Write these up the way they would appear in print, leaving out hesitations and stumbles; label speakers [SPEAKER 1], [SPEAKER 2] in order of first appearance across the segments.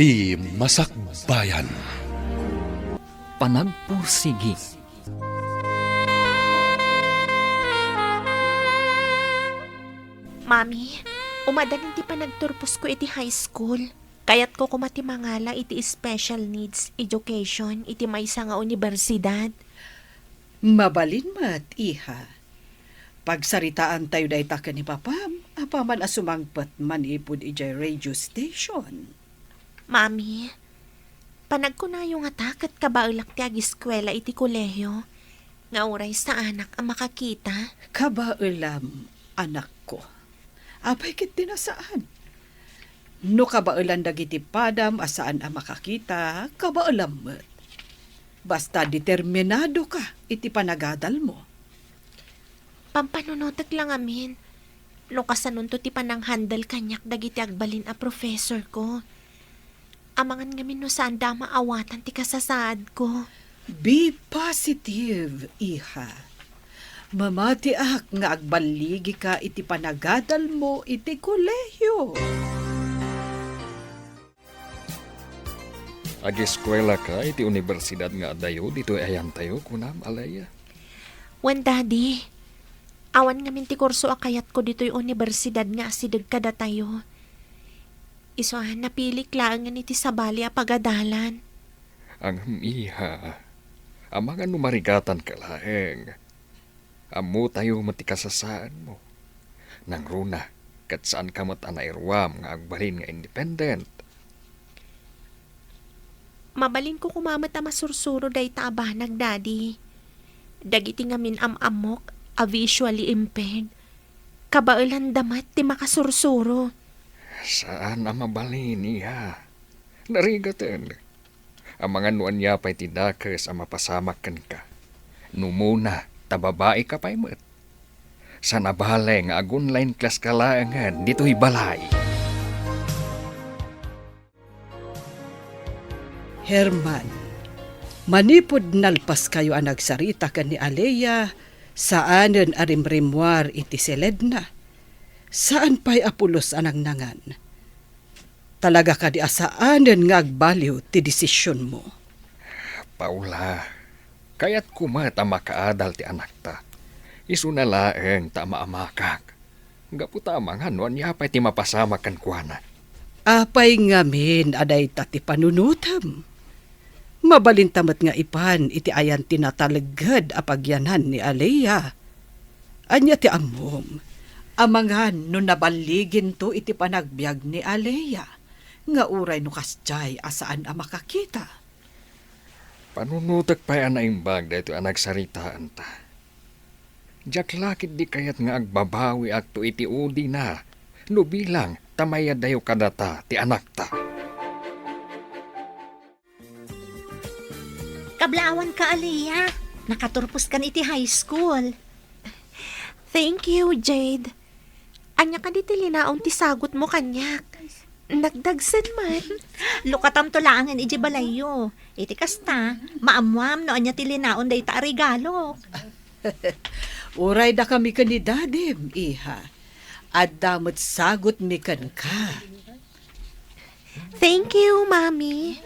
[SPEAKER 1] Iti Masakbayan.
[SPEAKER 2] Panagpursigi.
[SPEAKER 3] Mami, umadaling ti pa nagturpos ko iti high school. Kayat ko kumati mangala iti special needs education iti maysa nga universidad.
[SPEAKER 4] Mabalin mat, iha. Pagsaritaan tayo dahi taka ni Papam, apaman asumangpat man ipod ijay radio station.
[SPEAKER 3] Mami, panag ko na yung atak at kabaulak ti ag-eskwela iti kolehiyo. Nga oray sa anak ang makakita.
[SPEAKER 4] Kabaulam, anak ko. Apay kit dinasaan. No kabaulan dagiti padam asaan ang makakita, kabaulam mat. Basta determinado ka iti panagadal mo.
[SPEAKER 3] Pampanunotak lang amin. Lokasanon to ti panang handal kanyak dagiti agbalin a professor ko. Amangan ngamin no saan da maawatan ti kasasaad ko.
[SPEAKER 4] Be positive, iha. Mamati ak nga agbaligi ka iti panagadal mo iti kolehiyo.
[SPEAKER 2] Ag-eskwela ka iti universidad nga adayo dito ayan tayo kunam alaya.
[SPEAKER 3] Wen daddy, awan ngamin ti kurso akayat ko dito'y universidad nga asidag kada tayo. Isuhan napili klaangan iti sabali a pagadalan.
[SPEAKER 2] Ang iha, ang mga numarigatan ka laeng. Amo tayo matikasasaan mo. Nang runa, kat saan ka matanairwam nga agbalin nga independent.
[SPEAKER 3] Mabalin ko kumamat a masursuro day taabanag, daddy. Dagiti ngamin amok, a visually impaired. Kabaulan damat ti makasursuro.
[SPEAKER 2] Saan ang mabalin niya? Narigatan. Ang mga nuan niya pa'y tidakes ang mapasamakan ka. Numuna, tababae ka pa'y mat. Sa nabalay nga ag-online class ka laangan, dito'y balay.
[SPEAKER 4] Herman, manipod nalpas kayo ang nagsarita ka ni Alea, saanen arimrimwar iti Seledna. Saan pa'y apulos anang nangan? Talaga ka di asaanen nga agbaliw ti desisyon mo.
[SPEAKER 2] Paula, kaya't kumat ang makaadal ti anak ta. Isu na laeng ta maamakak. Gaputa mga nuan niya pa'y ti mapasamakan kuana.
[SPEAKER 4] Apay ngamin aday tati panunutam. Mabalintamat nga ipan iti ayan tinatalagad apagyanan ni Alea. Anya ti amom, amangan no nabaligin to iti panagbiag ni Alea, nga uray no kasjay asaan a makakita.
[SPEAKER 2] Panunutak pa'y anaimbag dahito ang nagsaritaan ta. Diyak lakit di kayat nga agbabawi akto iti udi na. No bilang tamayad dayo kadata ti anak ta.
[SPEAKER 5] Kablaawan ka, Alea. Nakaturpos kan iti high school.
[SPEAKER 3] Thank you, Jade. Anya ka diti linaon ti sagot mo kanyak. Nagdagsan man.
[SPEAKER 5] Lukatam to laangan iti balayo. Iti kasta, maamwam no anya ti linaon day ta regalo.
[SPEAKER 4] Uray da kami ka ni Dadim, iha. At damot sagot mi kan ka.
[SPEAKER 3] Thank you, Mami.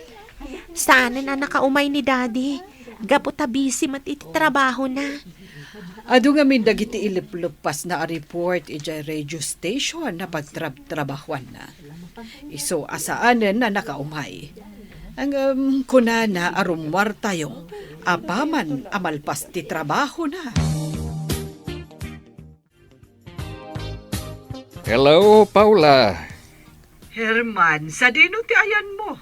[SPEAKER 3] Sana na nakaumay ni Daddy. Gaputa busy mat iti trabaho na.
[SPEAKER 4] Ado nga min dagiti iliplupas na a report ijay radio station na pagtrabahuan na. Iso asaanen na nakaumay. Ang kunana arumwar tayo, apaman amalpas ti trabaho na.
[SPEAKER 2] Hello, Paula.
[SPEAKER 4] Herman, sa dino ti ayan mo?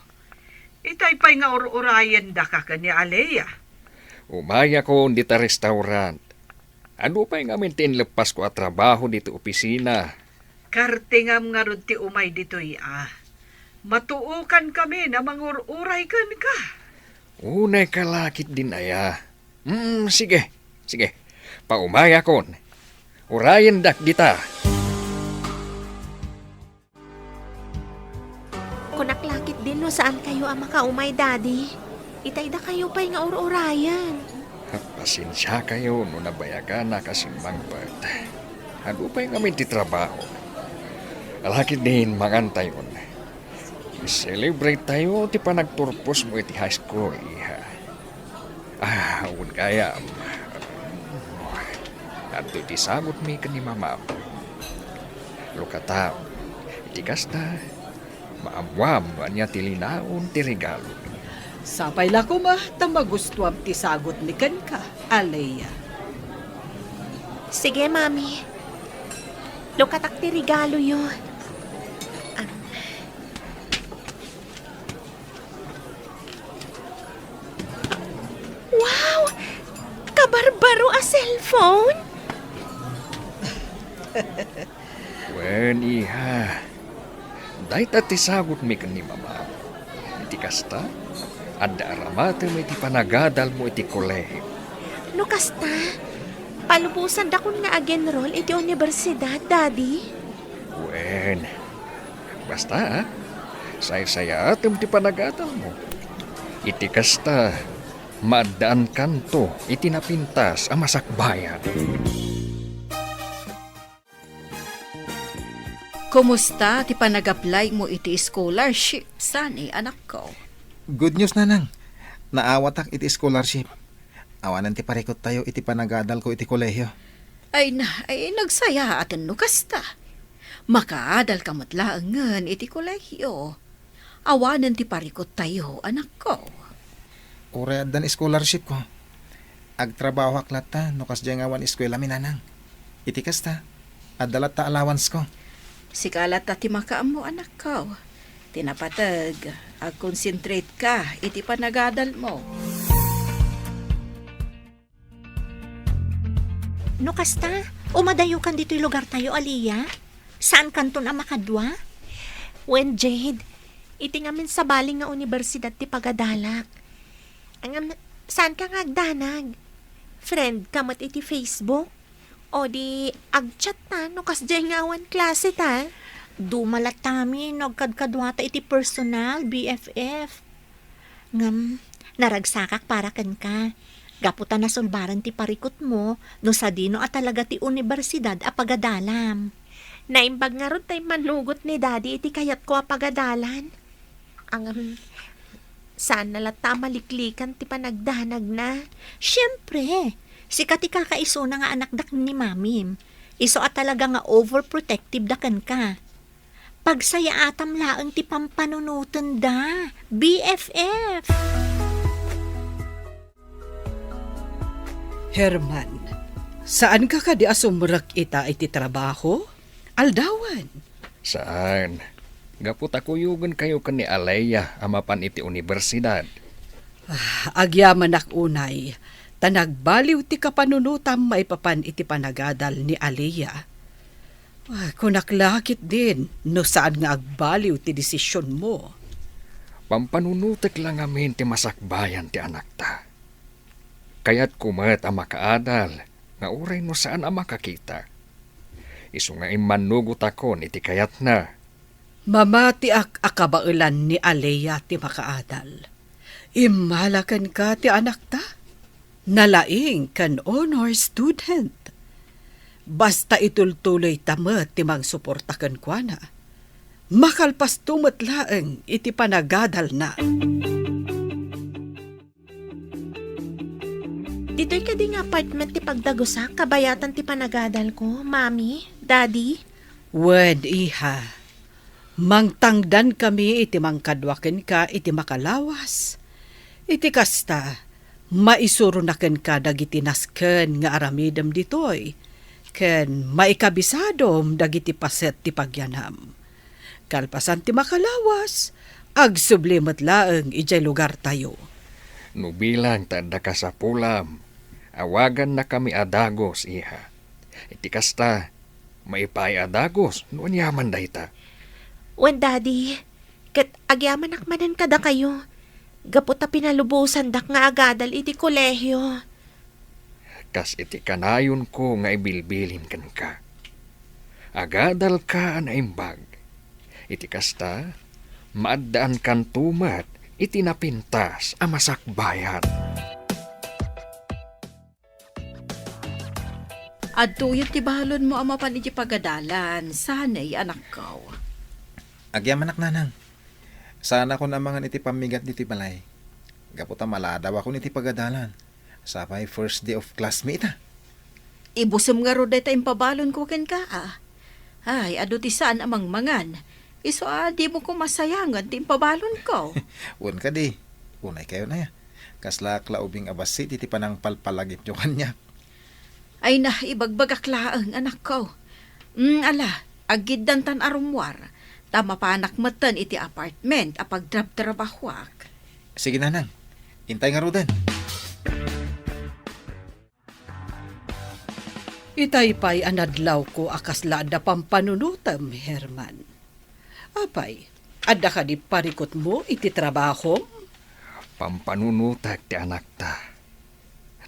[SPEAKER 4] Itay pa'y nga urayan da ka ni Alea.
[SPEAKER 2] Umaya ko dita restaurant. Ano pa'y nga tinlepas ko at trabaho dito opisina.
[SPEAKER 4] Kartingam nga ron ti umay dito matuukan kami na mangururay kan ka.
[SPEAKER 2] Unay kalakit din aya. Sige. Paumaya kon. Urayan dak dita.
[SPEAKER 3] Kunaklakit din no saan kayo ang makaumay, Daddy. Itay da kayo pa'y nga urayan.
[SPEAKER 2] Pasensya kayo no nabayagan na kasimbang part. Ano pa'y kami ti trabaho. Alakit din mangantayon. Celebrate tayo ti panagturpos mo iti high school, iha. Huwag kaya. At iti sagot mi ka ni mama. Lukataw, iti kasta, maamwam niya tilinaon ti regalo.
[SPEAKER 4] Sapay la ko ma, tamagustuam ti sagot ni ka, Alea.
[SPEAKER 3] Sige, Mami. Lukatak ti regalo yo. Wow! Kabarbaro a cellphone?
[SPEAKER 2] Wen, iha. Dahit at tisagot mi ka ni mama. Iti kasta, adda aramate mo iti panagadal mo iti kolehiyo.
[SPEAKER 3] No kasta, palubusan da kun nga agenroll iti universidad, Daddy.
[SPEAKER 2] Wen, basta saya atem ti panagadal mo. Iti kasta, maadaan kanto iti napintas ang masakbayan.
[SPEAKER 6] Kumusta ti panag-apply mo iti scholarship? Sani, anak ko.
[SPEAKER 7] Good news nanang. Naawatak iti scholarship. Awanan ti parikot tayo iti panagadal ko iti kolehyo.
[SPEAKER 6] Ay nagsaya atin no kasta. Makaadal ka matlaangan iti kolehyo. Awanan ti parikot tayo, anak ko.
[SPEAKER 7] Uread dan scholarship ko. Agtrabaho aklata no kas awan eskwela mi nanang. Iti kasta. Adalat ta allowance ko.
[SPEAKER 6] Sikalat ti makaam mo, anak ko. Tinapatag, ag-concentrate ka iti panagadal mo.
[SPEAKER 5] No kasta, umadayo kan dito'y lugar tayo, Aliyah. Saan kanton ang makadwa?
[SPEAKER 3] When Jade, iti ngamin sa baling nga universidad ti pagadalak. Saan ka nga agdanag? Friend ka mat iti Facebook? O di agchat ta no kas nga awan klase ta?
[SPEAKER 5] Dumalat tami, nagkadkadwata iti personal, BFF. Ngam, naragsakak para kan ka. Gaputan na sulbaran ti parikot mo, no sa dino at talaga ti universidad a pagadalam.
[SPEAKER 3] Naimbag nga ron tay manugot ni Daddy iti kayat ko a pagadalan. Saan nalata maliklikan ti panagdanag na?
[SPEAKER 5] Siyempre, si kati kakaiso na nga anak dak ni Mamim. Iso at talaga nga overprotective dakan ka. Pagsaya atam laang ti pampanunutan da, BFF.
[SPEAKER 4] Herman, saan ka di asumrak ita iti trabaho? Aldawan.
[SPEAKER 2] Saan? Gapot ako yugan kayo ka ni Alea amapan iti universidad.
[SPEAKER 4] Agyaman ak unay, tanagbaliw ti kapanunutam maipapan iti panagadal ni Alea. Kunaklakit din, no saan nga agbaliw ti desisyon mo.
[SPEAKER 2] Pampanunutek lang amin ti masakbayan ti anak ta. Kaya't kumat ang makaadal, nga uray no saan ang makakita. Isu nga imanugot akon iti kayat na.
[SPEAKER 4] Mamati ak akabailan ni Alea ti makaadal. Imalakan ka ti anak ta. Nalaing kan honor student. Basta itultuloy tamet ti mangsuportaken kwa na. Makalpas tumet laeng iti panagadal na.
[SPEAKER 3] Dito'y kading apartment ti pagdagusa, kabayatan ti panagadal ko, Mami, Daddy.
[SPEAKER 4] Wed iha. Mangtangdan kami iti mangkadwaken ka iti makalawas. Iti kasta, maisuro na ken ka dagiti nasken nga aramidem ditoy. Ken maikabisadom dagiti paset ti pagyanam. Kalpasan ti makalawas, agsublimet laeng ijay lugar tayo.
[SPEAKER 2] Nubilang tanda ka sa pulam. Awagan na kami adagos, iha. Iti kasta, maipay adagos, noon yaman dayta.
[SPEAKER 3] When Daddy, kat agyaman akmanan kada kayo. Gaputa pinalubusan dak nga agadal iti kolehyo.
[SPEAKER 2] Kas iti kanayon ko nga ibilbilin kan ka. Agadal ka an imbag. Iti kasta, maaddaan kan tumat, iti napintas ang masakbayan.
[SPEAKER 6] At tuyot ti bahalon mo amapan iti pagadalan. Sanay, anak ko.
[SPEAKER 7] Agyaman ak nanang. Sana ko namangan iti pamigat niti balay. Gaputa maladaw ako niti pagadalan. Sapay first day of classmate ah.
[SPEAKER 6] Ibusam nga ro dayta impabalon ko ken ka ah. Ay, ado ti saan amang mangan. Iso di mo ko masayangan ti impabalon ko.
[SPEAKER 7] Un ka di. Unay kayo na ya. Kasla klaubing abasit iti panang palpalagip nyo kanya.
[SPEAKER 6] Ay na, ibagbagak laang anak ko. Ala, agiddan tan arumwar. Tama pa anak matan iti apartment apag drab-drabahwak.
[SPEAKER 7] Sige nanang. Intay nga rodan.
[SPEAKER 4] Itay-pay anadlaw ko akasla da pampanunutam, Herman. Apay, adda ka di parikot mo iti trabaho?
[SPEAKER 2] Pampanunutag ti anak ta.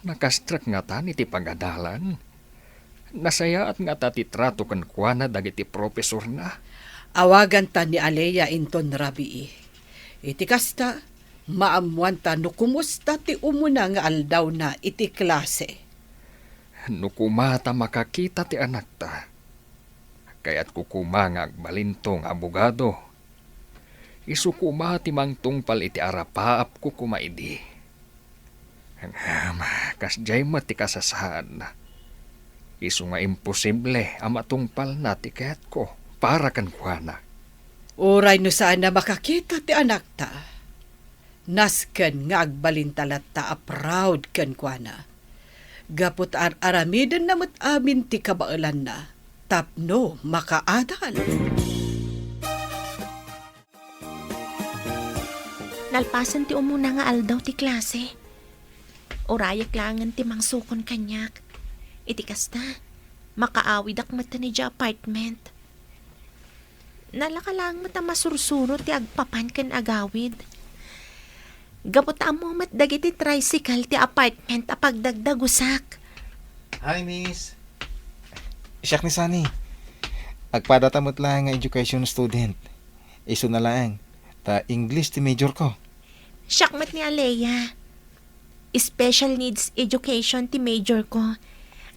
[SPEAKER 2] Nakastrak nga ta iti pagadalan. Nasayaat nga ta ti trato kan kuana dagiti profesor na.
[SPEAKER 4] Awagan ta ni Alea inton rabii. Iti kasta, maamuan ta no kumusta ti umuna nga aldaw na iti klase.
[SPEAKER 2] No kumata makakita ti anak ta. Kaya't kukuma nga agbalintong abogado. Isukuma ti mangtungpal iti arapaap kukumaidi. Kasjay mo ti kasasaan. Isu nga imposible ang matungpal na ti kayat ko para kan kuana.
[SPEAKER 4] Uray no saan na makakita ti anak ta. Nasken nga agbalintalat ta a proud ken kuana. Gapot aramiden na amin ti kabailan na. Tapno makaadal.
[SPEAKER 3] Nalpasan ti umuna nga aldaw ti klase. Urayak langan ti mangsukon kanyak. Iti kasta, makaawid ak mata ni ja apartment. Nalakalang mata masursuro ti agpapan ken agawid. Gapot amo mat dagiti tricycle ti apartment apag dagdagusak.
[SPEAKER 7] Hi, miss. Siyak ni Sunny. Agpadatamot lang nga education student. Iso na lang. Ta English ti major ko.
[SPEAKER 3] Syakmat ni Alea. Special needs education ti major ko.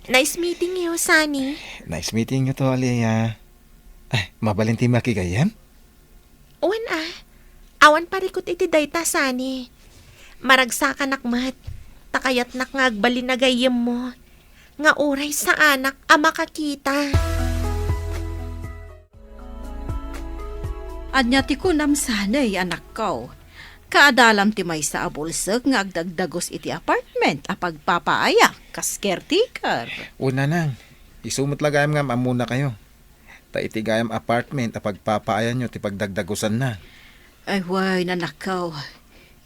[SPEAKER 3] Nice meeting you, Sunny.
[SPEAKER 7] Nice meeting you to, Alea. Ay, mabalinti makigayam?
[SPEAKER 3] Uwan awan parikot iti dayta, Sunny. Maragsakan nakmat. Takayat nak nga agbalinagayam mo. Nga oray sa anak a makakita.
[SPEAKER 6] Anya ti kunam sanay anak ko. Kaadalam ti may sa abulsag nga agdagdagos iti apartment apag papaaya kas caretaker.
[SPEAKER 7] Una nang. Isumot lagayam nga mamuna kayo. Ta itigayam apartment apag papaayan nyo ti pagdagdagusan na.
[SPEAKER 6] Ay way nanakaw.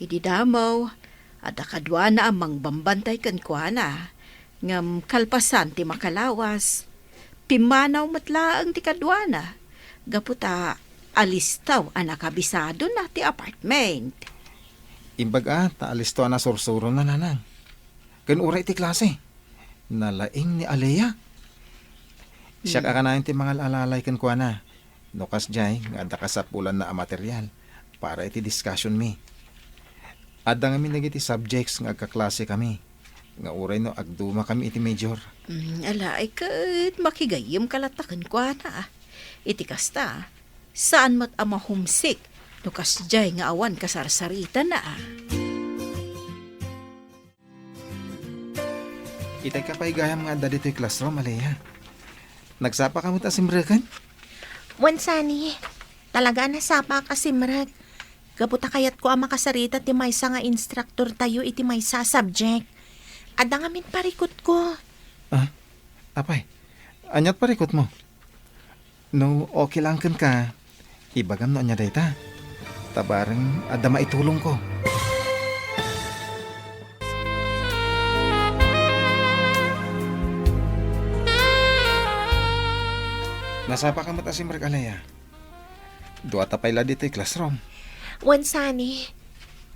[SPEAKER 6] Idi damaw. Ada kadwa na amang bambantay kan kuana. Ngam kalpasan ti makalawas. Pimanaw matlaang ti kadwa na. Gaputa alistaw anak kabisado na ti apartment.
[SPEAKER 7] Imbaga, taalisto na sursuro na nanang. Kanuray ti klase. Nalaing ni Alea. Siya kakanayin ti mga alalay kan kuha na. Nukas jay, nga da kasapulan na ang material. Para iti discussion mi. Ada nga mi nagiti subjects nga kaklase kami. Nga uray no agduma kami iti major.
[SPEAKER 6] Ala ay kat makigayim kalatakan kuha na. Iti kasta, saan mat ama homesick? Nukas jay nga awan kasarsarita na.
[SPEAKER 7] Itay ka pa igayam nga da dito yung classroom, Alea. Nagsapa ka mo ta simbrakan?
[SPEAKER 3] Wan, Sunny. Talaga nasapa ka simrag. Gabuta kayat ko ang makasarita ti maysa nga instructor tayo iti maysa subject. Ada nga min parikot ko.
[SPEAKER 7] Ah, apay. Anyat parikot mo. No, okay lang kan ka. Ibagam no anya dayta. Tabarang ada maitulong ko. Nasapa ka mata si Mark Alea. Dua tapay la dito classroom.
[SPEAKER 3] Wan, Sunny.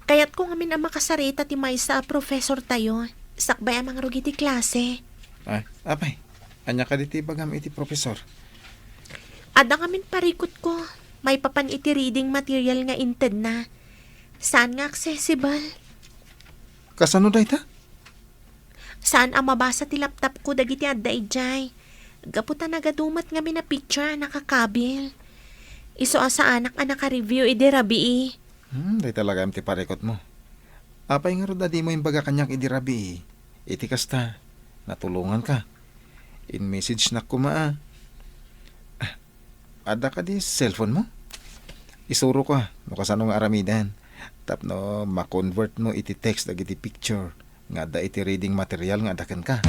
[SPEAKER 3] Kayat ko nga min ang makasarita ti maysa professor tayo. Sakbay amang rugi ti klase.
[SPEAKER 7] Ay, apay. Anya ka dito ibagam iti professor.
[SPEAKER 3] Ada nga min parikot ko. May papan iti reading material nga inted na. Saan nga accessible?
[SPEAKER 7] Kasano dayta?
[SPEAKER 3] Saan ang mabasa ti laptop ko dagiti adda ijay? Gaputa nagadumat nga mina picture nakakabil. Iso sa anak review idi rabii.
[SPEAKER 7] Day talaga am ti parekot mo. Apay nga ro di mo yung baga kanyak idirabi. Iti kasta, natulungan ka. In message na kumaa. Ada ka di cellphone mo? Isuro ka, no kasano nga aramidan. Tapno, ma-convert mo iti text dagiti picture. Nga da iti reading material nga adakan ka.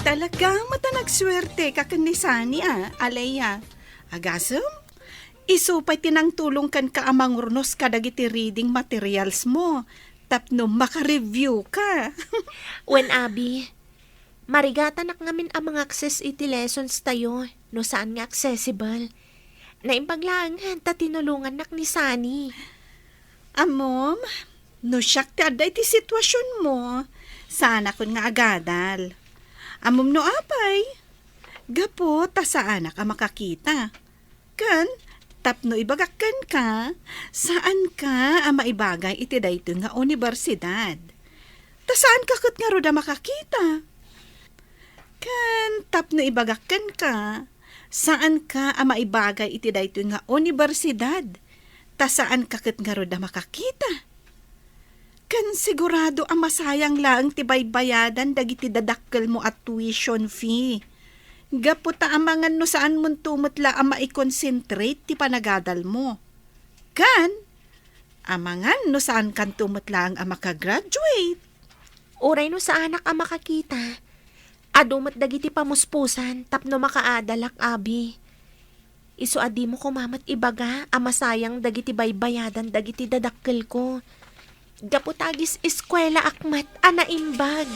[SPEAKER 4] Talagang matanagswerte ka ni Sani Alea. Agasem, isupay tinang tulong kan ka amang urnos ka dagiti reading materials mo. Tapno maka-review ka.
[SPEAKER 3] Wen abi, marigatan ngamin ang mga access iti lessons tayo, no saan nga accessible. Naimbaglaan ta tinulungan ni Sani.
[SPEAKER 4] Amom, no siyak ti aday ti sitwasyon mo. Sana kun nga agadal. Amom no apay. Gapo ta sa anak ang makakita. Kan, tapno ibagakkan ka, saan ka ang maibagay iti dayto nga universidad. Ta saan ka kat nga roda makakita. Kan, tapno ibagakkan ka, saan ka ang maibagay iti dayto nga universidad. Ta saan ka kat nga roda makakita. Kan sigurado ang masayang laang ti baybayadan dagiti dadakkel mo at tuition fee. Gaputa amangan no saan mo tumutla ang maikonsentrate ti panagadal mo. Kan, amangan no saan kan tumutla ang makagraduate.
[SPEAKER 3] Uray no sa anak ang makakita. Adumat dagiti pamuspusan, tapno makaadalak abi. Isu adi mo kumamat ibaga, amasayang dagiti baybayadan dagiti dadakkel ko. Gaputagis eskwela akmat, anaimbag.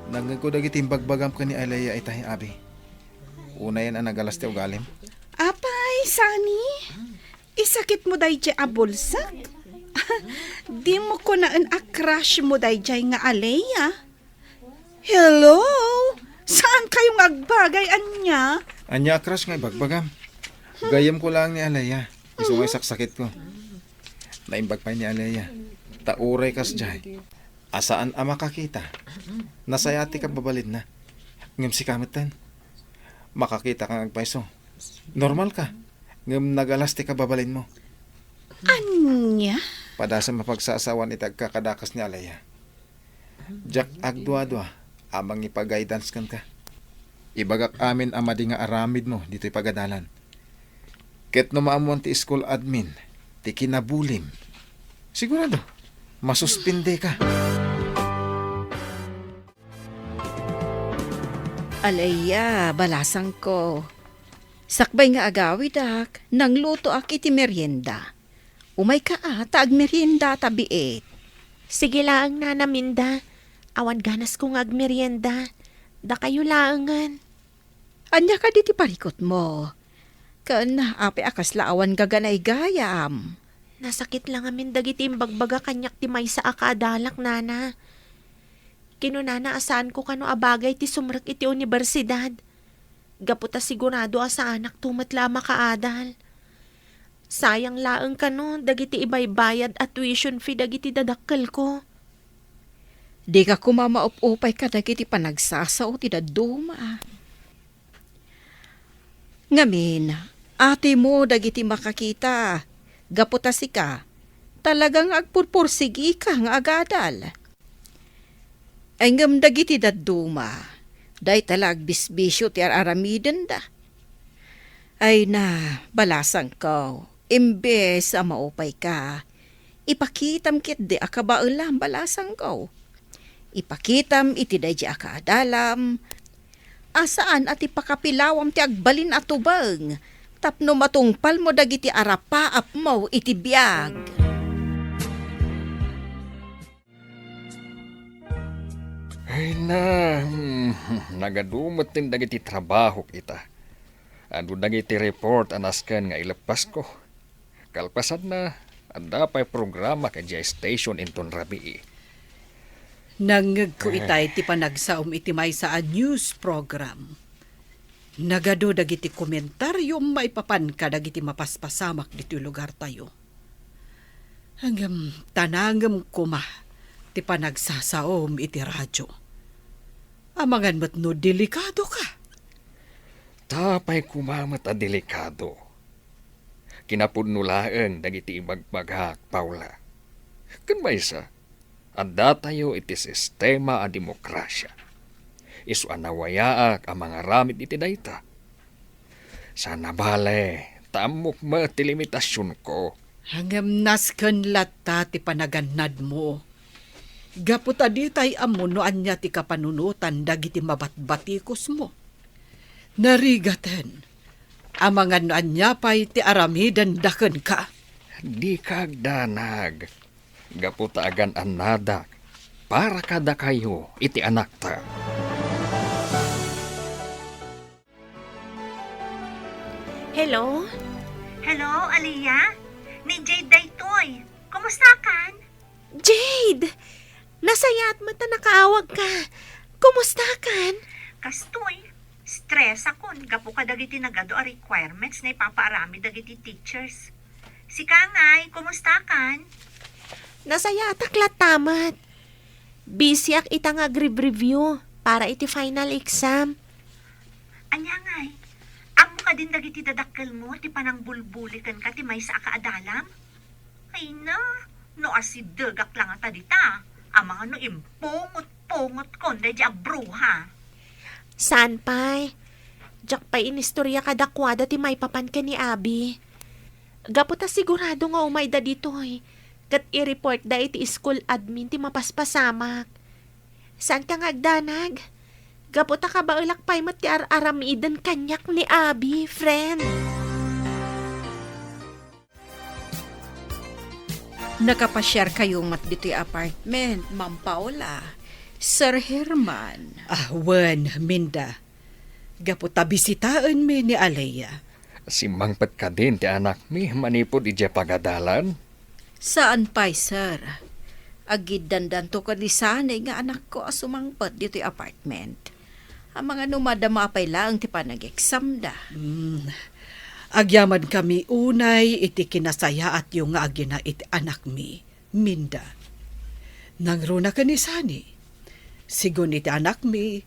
[SPEAKER 7] Nagag ko dagiti imbagbagam ka ni Alea itahi abi. Una yan ang nagalas ti ugalim.
[SPEAKER 4] Apay, Sani, isakit mo day jay abulsak. Di mo ko naan a-crush mo day jay nga Alea. Hello? Saan kayong agbagay anya?
[SPEAKER 7] Anya crush nga ibagbagam. Gayam ko lang ni Alea. Iso nga saksakit ko. Naimbag pa ni Alea. Tauray kas jay. Asaan ang makakita? Nasayati ka babalid na. Ngam si kamitan. Makakita kang agpaiso. Normal ka. Ngam nagalasti ka babalid mo.
[SPEAKER 4] Anya?
[SPEAKER 7] Padasa mapagsasawan itag kakadakas ni Alea. Jak agdwa-dwa. Amang ipag-guidance kan ka. Ibagak amin ang madi nga aramid mo dito'y pagadalan. Ket no maamuan ti school admin, ti kinabulim. Sigurado, masuspinde ka.
[SPEAKER 6] Alaya, balasang ko. Sakbay nga agawi dak, nang luto ak iti merienda. Umay ka taag merienda tabiit.
[SPEAKER 3] Sige laang na naminda. Awan ganas kong agmerienda. Da kayo laangan.
[SPEAKER 6] Anya ka diti parikot mo. Kan api akas laawan gaganay gayam.
[SPEAKER 3] Nasakit lang amin dagiti imbagbaga kanyak ti may sa akadalak nana. Kinunana asaan ko kano abagay ti sumrak iti universidad. Gaputa sigurado asa anak tumatla makaadal. Sayang laeng kano dagiti ibaybayad at tuition fee dagiti dadakkel ko.
[SPEAKER 6] Di ka kumamaupupay ka dagiti panagsasaw ti daduma. Ngamin, ate mo dagiti makakita. Gaputa si ka. Talagang agpurpursigi ka nga agadal. Ay ngam dagiti daduma. Day talag bisbisyo ti aramiden da. Ay na, balasang ko. Imbes a maupay ka. Ipakitam kit di akabaulam balasang ko. Ipakitam iti day di akaadalam. Asaan at ipakapilawam ti agbalin at tubang. Tapno matungpal mo dagiti arapaap mo iti biyag.
[SPEAKER 2] Ay na, nagadumot din dagiti trabaho kita. Ando dagiti report anaskan nga ilapas ko. Kalpasan na, anda pa'y programa ka dya station inton rabii.
[SPEAKER 4] Nangag ko itay ti panagsaom iti may sa news program. Nagado dagiti komentaryo maipapan ka dagiti mapaspasamak dito lugar tayo. Hanggang tanangam kuma ti panagsasaom iti radyo. Amangan mo't no delikado ka.
[SPEAKER 2] Tapay kumamat a delikado. Kinapudnulaeng dagiti imagbaghak, Paula. Kan maysa, anda tayo iti sistema a demokrasya. Isu anawayaak ang mga ramid iti dayta. Sana bale, tamok mo ti limitasyon ko.
[SPEAKER 4] Hangam nasken lata ti panaganad mo. Gaputa di tay amuno anya ti kapanunutan dagiti mabatbatikos mo. Narigaten, amangan anya pay ti aramidan daken ka.
[SPEAKER 2] Di kagdanag. Gaputa agan anadak. Para kada kayo iti anak ta.
[SPEAKER 3] Hello?
[SPEAKER 5] Hello, Aliyah? Ni Jade daytoy. Kumusta kan?
[SPEAKER 3] Jade! Nasayat mo ta nakaawag ka. Kumusta kan?
[SPEAKER 5] Kastoy, stress ako. Gapo ka dagiti nagado a requirements na ipapaarami dagiti teachers. Si Kangay, kumusta kan?
[SPEAKER 3] Nasayat akla tamat. Busy ak itang agrib-review para iti final exam.
[SPEAKER 5] Anya ngay, amo ka din dagiti dadakkel mo, ti panang bulbulikan ka, ti may sa akaadalam? Ay na, no asidagak lang ata dita. Ang mga no impungot-pungot kon, di abruha.
[SPEAKER 3] Saan pa'y? Diyak pa'y inistorya kadakwada ti may papan ka ni Abby. Gaputa sigurado nga umay da ditoy. Kat i-report da iti school admin ti mapaspasamak. Saan ka nga agdanag? Gaputa ka ba ulak pa'y mat ti aramidan kanyak ni Abby, friend?
[SPEAKER 6] Nakapasyar kayong mat dito'y apartment, Ma'am Paula. Sir Herman.
[SPEAKER 4] Wen, Minda. Gaputa bisitaan mi ni Alea.
[SPEAKER 2] Simangpat ka din ti anak mi manipod ije pagadalan.
[SPEAKER 6] Saan pa'y, sir? Agid dandan to kadisanay nga anak ko asumangpat dito'y apartment. Ang mga numadama pa'y lang ti pa nag-exam da.
[SPEAKER 4] Agyaman kami unay iti kinasaya at yung nga agina iti anak mi, Minda. Nangruna ka ni Sani. Sigun iti anak mi,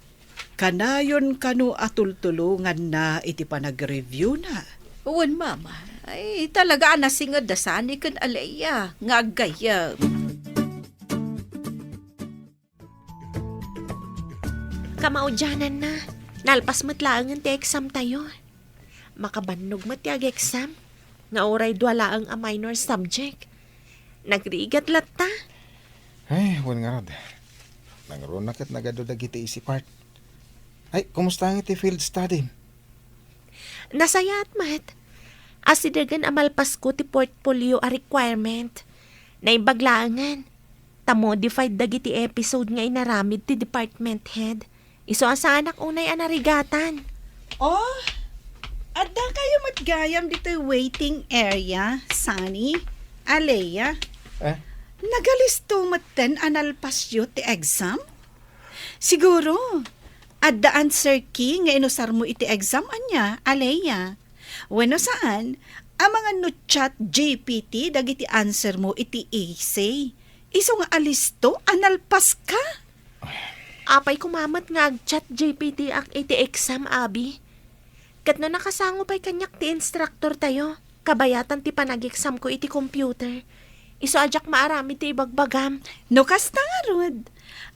[SPEAKER 4] kanayon kanu atultulungan na iti panag-review na.
[SPEAKER 6] Uwan, mama. Ay, talaga anasingad da sani kan Alea. Nga agayam.
[SPEAKER 3] Kamaudyanan na. Nalpas matlaang ti exam tayo. Makabannog mo ti exam. Nga oray dwala ang a minor subject. Nagrigat latta.
[SPEAKER 7] Ay, wan nga rod. Nangrunak at nagado dagiti isi part. Ay, kumusta ang iti field study?
[SPEAKER 3] Nasayat mat. Asidagan amalpas ko ti portfolio a requirement. Naibaglaangan. Ta-modified dagiti episode nga inaramid ti department head. Iso asa anak unay anarigatan.
[SPEAKER 8] Oh, adda kayo matgayam dito waiting area, Sunny, Alea. Nagalisto maten analpasyo ti exam? Siguro, adda answer key nga inusar mo iti exam anya, Alea. Weno saan, ang mga no chat GPT dagiti answer mo iti essay. Iso nga alisto, analpas ka?
[SPEAKER 3] Apay kumamat nga ag-chat GPT ak iti exam, Abi. Kat no nakasango pa'y kanyak ti instructor tayo, kabayatan ti panag-exam ko iti computer. Iso ajak maarami ti ibagbagam.
[SPEAKER 8] No kasta nga rod.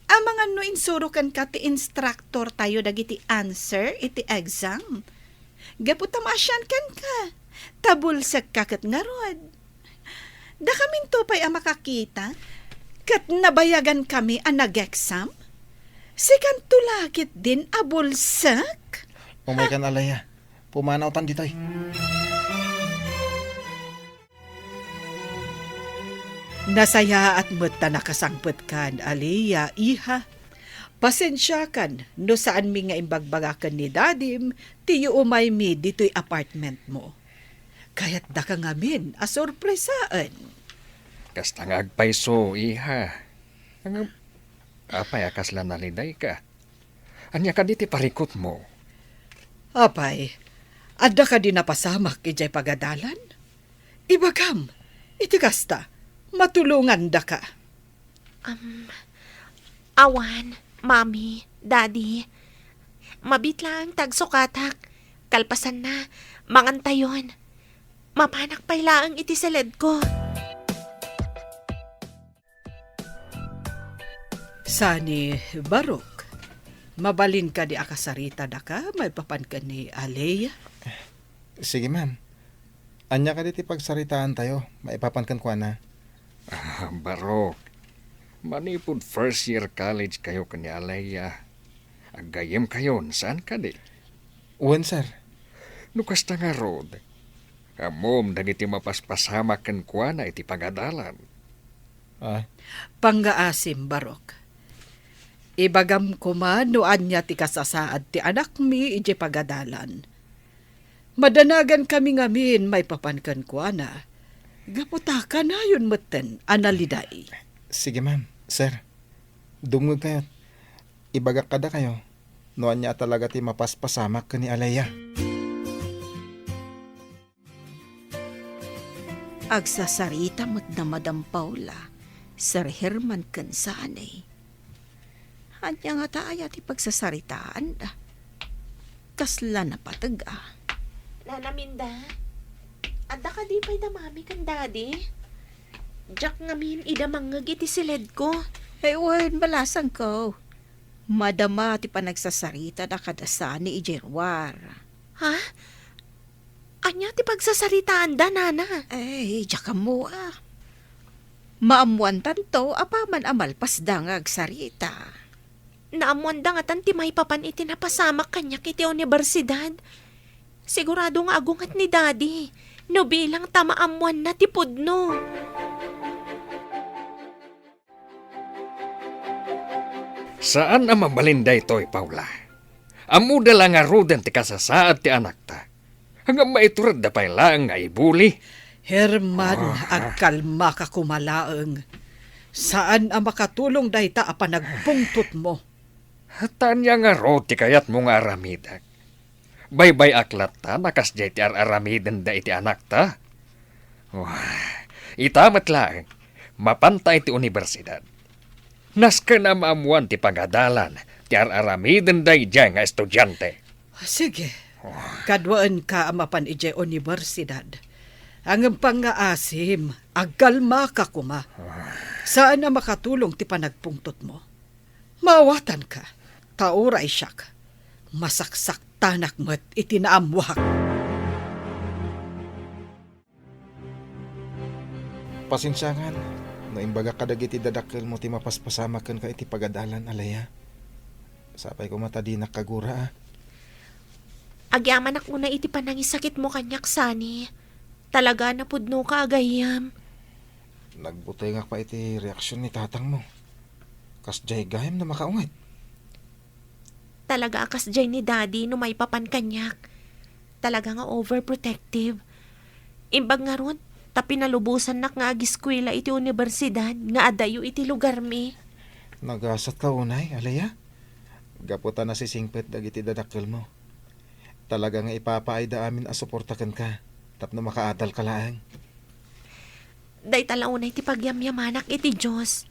[SPEAKER 8] Ang mga no insurukan ka ti instructor tayo dagiti answer iti exam. Gaputa maasyan kan ka. Tabulsag kakat nga rod. Da kamin to pa'y ang makakita. Kat nabayagan kami ang nag-exam. Sikan tulakit din abulsak.
[SPEAKER 7] Umay kan Alea. Pumanaw tan ditoy.
[SPEAKER 4] Nasaya at mutta nakasangpet kan, Alea, iha. Pasensya kan, no saan mi nga imbagbagakan ni Dadim, tiyo umay mi dito'y apartment mo. Kaya't da ka ngamin, asorpresaan.
[SPEAKER 2] Kasta nga agpayso, iha. Ang apay akas lang naliday ka. Anya ka diti parikot mo.
[SPEAKER 4] Apay, adda ka din napasamak ijay pagadalan? Ibagam, iti kasta, matulungan da ka.
[SPEAKER 3] Awan, Mami, Daddy, mabitla ang tagsukatak. Kalpasan na, mangantayon. Mapanak pala ang itisaled ko.
[SPEAKER 4] Sani Barok, mabalin ka di akasarita da ka, may papan ka ni Alea.
[SPEAKER 7] Sige, ma'am. Anya ka diti pagsaritaan tayo, maipapankan ko na.
[SPEAKER 2] Barok, manipod first year college kayo kani Alaya. Agayem kayo, saan ka di?
[SPEAKER 7] Uwan, sir.
[SPEAKER 2] Nukas na nga road. Amom, dagiti mapaspasama kan kwa na iti pagadalan.
[SPEAKER 4] Pangaasim, Barok. Ibagam ko man no anya ti kasasaad ti anak mi ije pagadalan. Madanagan kami ngamin may papankan ko na. Gaputaka na yun maten, analiday.
[SPEAKER 7] Sige, ma'am. Sir, dungog kayo. Ibagak kada kayo. Noan niya talaga ti mapaspasamak ka ni Alaya.
[SPEAKER 6] Agsasarita mo't na Madam Paula, Sir Herman kansanay. Anya nga taaya ti pagsasaritaan da. Kasla na pataga.
[SPEAKER 3] Nanaminda, adda ka di pa'y damami kan daddy. Jack ngamin idamangag iti siled ko.
[SPEAKER 6] Wan, balasan ko. Madama ti panagsasarita na kadasa ni Ijerwar.
[SPEAKER 3] Ha? Anya ti pagsasaritaan da, nana?
[SPEAKER 6] Jaka mo Maamuan tanto, apaman amal pasdangag sarita.
[SPEAKER 3] Naamuan da nga tan ti may papan iti napasamak kanya kiti universidad. Sigurado nga agungat ni daddy. No bilang tamaamuan na ti pudno.
[SPEAKER 2] Saan ang mabalinda ito'y, Paula? Amuda lang nga roden ti kasasaad ti anak ta. Hanggang maiturad da pa'y lang nga ibuli.
[SPEAKER 4] Herman, agkalma ka kumalaeng. Saan ang makatulong dahi ta apa nagpungtot mo?
[SPEAKER 2] Tanya nga ro ti kayat mo nga aramidak. Baybay aklat ta, nakas jay ti aramiden da iti anak ta. Itamat lang, mapantay ti universidad. Naska na maamuan ti pagadalan, ti aramiden da ijay nga estudyante.
[SPEAKER 4] Sige, kadwaan ka amapan ije universidad. Ang pangaasim, agkalma ka kuma. Saan na makatulong ti panagpungtot mo? Mawatan ka, tauray siyak. Masaksak tanak mo't itinaamuhak.
[SPEAKER 7] Pasensyangan. No imbaga kadagiti dadakkel mo ti mapaspasamakan ka iti pagadalan, Alaya. Sapay ko matadinak kagura.
[SPEAKER 3] Agyaman ak una iti panangisakit mo kanyak, Sani. Talaga na pudno ka agayam.
[SPEAKER 7] Nagbutay nga pa iti reaksyon ni tatang mo. Kas jay gayam na makaungit.
[SPEAKER 3] Talaga akas jay ni daddy no may papan kanyak. Talaga nga overprotective. Imbag nga ron, tapinalubusan nak nga agiskwela iti universidad nga adayo iti lugar mi.
[SPEAKER 7] Nagasat ka unay, Alaya. Gaputa na si Singpet dagiti dadakkel mo. Talaga nga ipapaay da amin asuportakan ka. Tapno makaadal ka lang.
[SPEAKER 3] Day talaunay ti pagyamyamanak iti Diyos.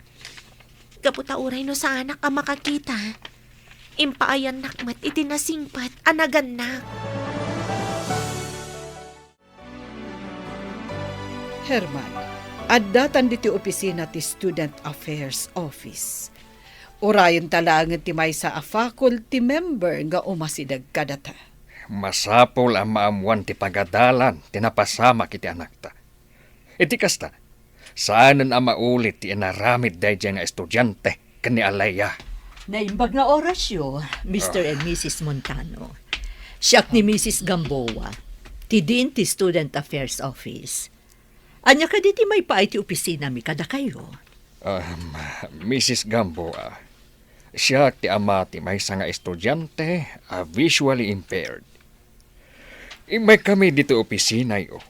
[SPEAKER 3] Gaputa uray no sa anak ka makakita. Impaayan nakmat iti nasingpat anagan na.
[SPEAKER 4] Herman, addatan diti opisina ti Student Affairs Office. Urayon talangan ti may sa a faculty member nga umasidag kadata.
[SPEAKER 2] Masapol ang maamuan ti pagadalan, tinapasama kiti anak ta. Iti kasta, saanan ang maulit ti inaramid day nga estudyante kani Alaya.
[SPEAKER 5] Naimbag nga orasyo, Mr. and Mrs. Montano. Siyak ni Mrs. Gamboa, ti Dean ti Student Affairs Office. Anya ka diti may paay ti opisina mi kada kayo.
[SPEAKER 2] Mrs. Gamboa, siya ti ama ti may nga estudyante, visually impaired. Imay kami dito opisina yo.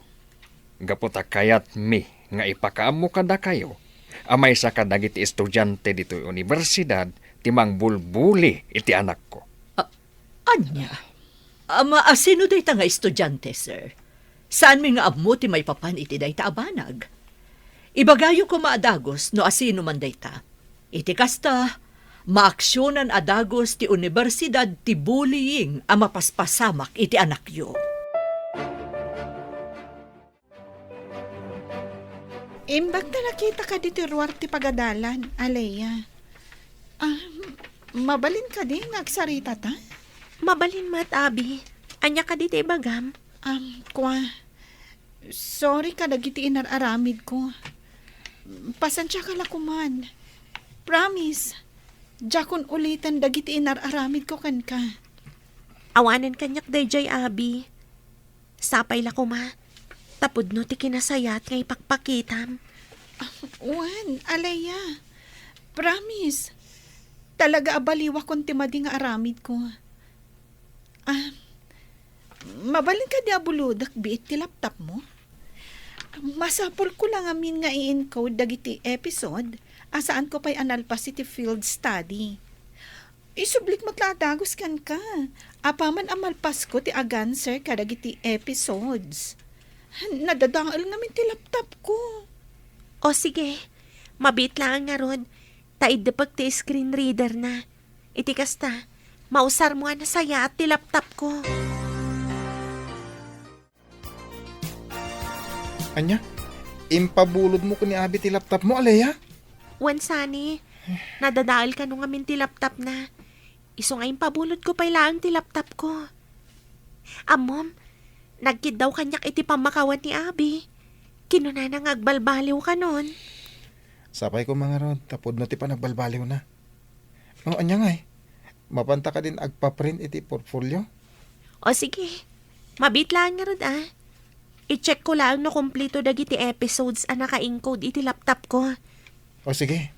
[SPEAKER 2] Gaputa kayat mi nga ipakaamo kada kayo. Amay sa kadagiti estudyante dito universidad, timang bulbuli iti anak ko.
[SPEAKER 5] Anya? Asino day ta nga estudyante, sir? Saan mi nga abmo ti may papan iti day ta abanag? Ibagayo ko maadagos no asino man day ta. Iti kasta,
[SPEAKER 9] maaksyonan adagos ti Universidad ti bullying ang mapaspasamak iti anakyo.
[SPEAKER 8] Imbag na nakita ka dito ruwar ti pagadalan, Alea. Mabalin ka din, nagsarita ta?
[SPEAKER 3] Mabalin mat, Abi. Anya ka dito ibagam?
[SPEAKER 8] Sorry ka dagiti inararamid ko. Pasensya ka lakuman. Promise. Jakon ulitan dagiti inararamid ko kan ka.
[SPEAKER 3] Awanan kanyak dayjay, Abi. Sapay la kuma. Tapod no ti kinasayat ngay pakpakitam.
[SPEAKER 8] Juan, Alea. Promise. Talaga abaliwa kung timadi nga aramid ko. Mabalin ka di abuludak biit ti laptop mo? Masapol ko lang amin nga i-encode dagiti episode asaan ko pa'y analpas iti field study. Isublik matlatagos kan ka. Apaman amalpas ko ti aganser kadagiti episodes. Nadadangal namin ti laptop ko.
[SPEAKER 3] O sige, mabit lang nga ron. Taid pag ti screen reader na. Iti kasta, mausar mo na saya at ti laptop ko.
[SPEAKER 7] Anya, impabulod mo ko ni Abi ti laptop mo, Alea?
[SPEAKER 3] Wansani, nadadaal ka nung amin ti laptop na. Iso nga pabulod ko pa ilaan ti laptop ko. Amom, nagkid daw kanyak iti pamakawan ni Abi. Kinuna nang agbalbaliw ka nun.
[SPEAKER 7] Sapay ko mga rod, tapod no ti pa nagbalbaliw na. O, anya nga mapanta ka din agpaprint iti portfolio?
[SPEAKER 3] O sige, mabit lang nga rod I-check ko lang no kompleto dagiti episodes ang naka-encode iti laptop ko.
[SPEAKER 7] O sige.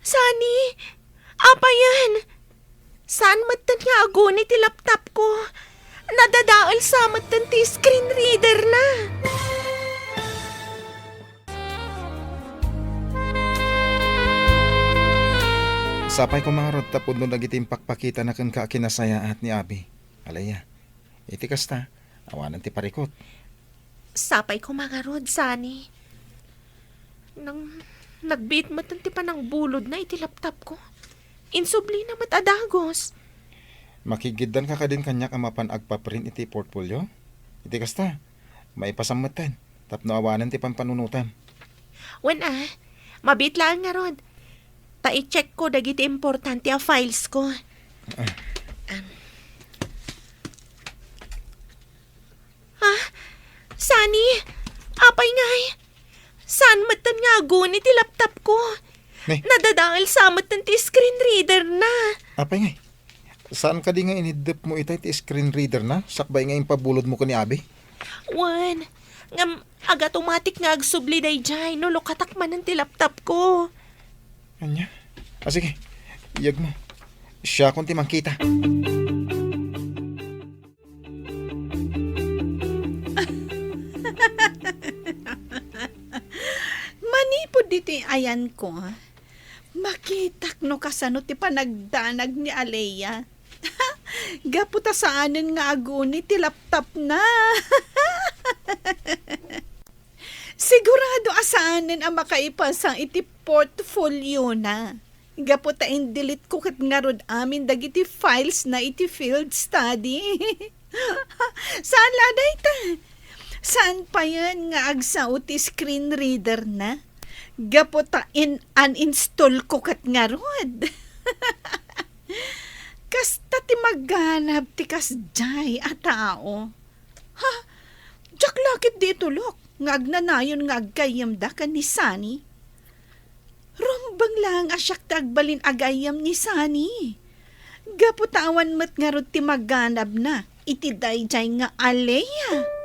[SPEAKER 3] Sani? Apa yan? Saan matan nga agun iti laptop ko? Nadadaal sa matan ti screen reader na.
[SPEAKER 7] Sapay ko mga rod, tapod no nagitim pakpakita na kan kinasaya at ni Abi. Alaya, iti kasta, awanan ti parikot.
[SPEAKER 3] Sapay ko mga rod, Sani. Nang nagbiit matan ti panang bulod na iti laptop ko. Insubli na matadagos.
[SPEAKER 7] Makigiddan ka din kanyak ang mapan agpaprint iti portfolio? Iti kasta, maipasamatan, tapno awanan ti pampanunutan.
[SPEAKER 3] Wan mabit lang nga rod. Ta-i-check ko dagiti importante a files ko. Sani, apay ngay. Saan matan nga agun iti laptop ko? Nadadaal sa matan ti screen reader na.
[SPEAKER 7] Apay ngay, saan ka di nga inidip mo itay ti screen reader na? Sakbay nga impabulod mo ko ni Abi?
[SPEAKER 3] Wan, ngam agatomatic nga agsubli day jay no lokatakman ng ti laptop ko.
[SPEAKER 7] Anya? Sige, iyag mo. Siya kung ti mangkita.
[SPEAKER 8] Manipod diti ayan ko. Makitak no kasano ti panagdanag ni Alea. Gaputa saanen nga aguni ti laptop na. Sigurado asaanen ang makaipasang iti portfolio na. Gaputa delete ko kat nga rod amin dagiti files na iti field study. Saan laday ta? Saan pa yan nga agsa ti screen reader na? Gaputa uninstall ko kat nga rod. Kasta ti maghanap ti kasjay a tao. Ha? Jak lakit di tulok. Nga agnanayon nga agkayam da kan ni Sani. Rumbang lang asyak tagbalin agayam ni Sani. Gaputawan mat nga rod ti maghanap na. Iti dayjay nga Alea.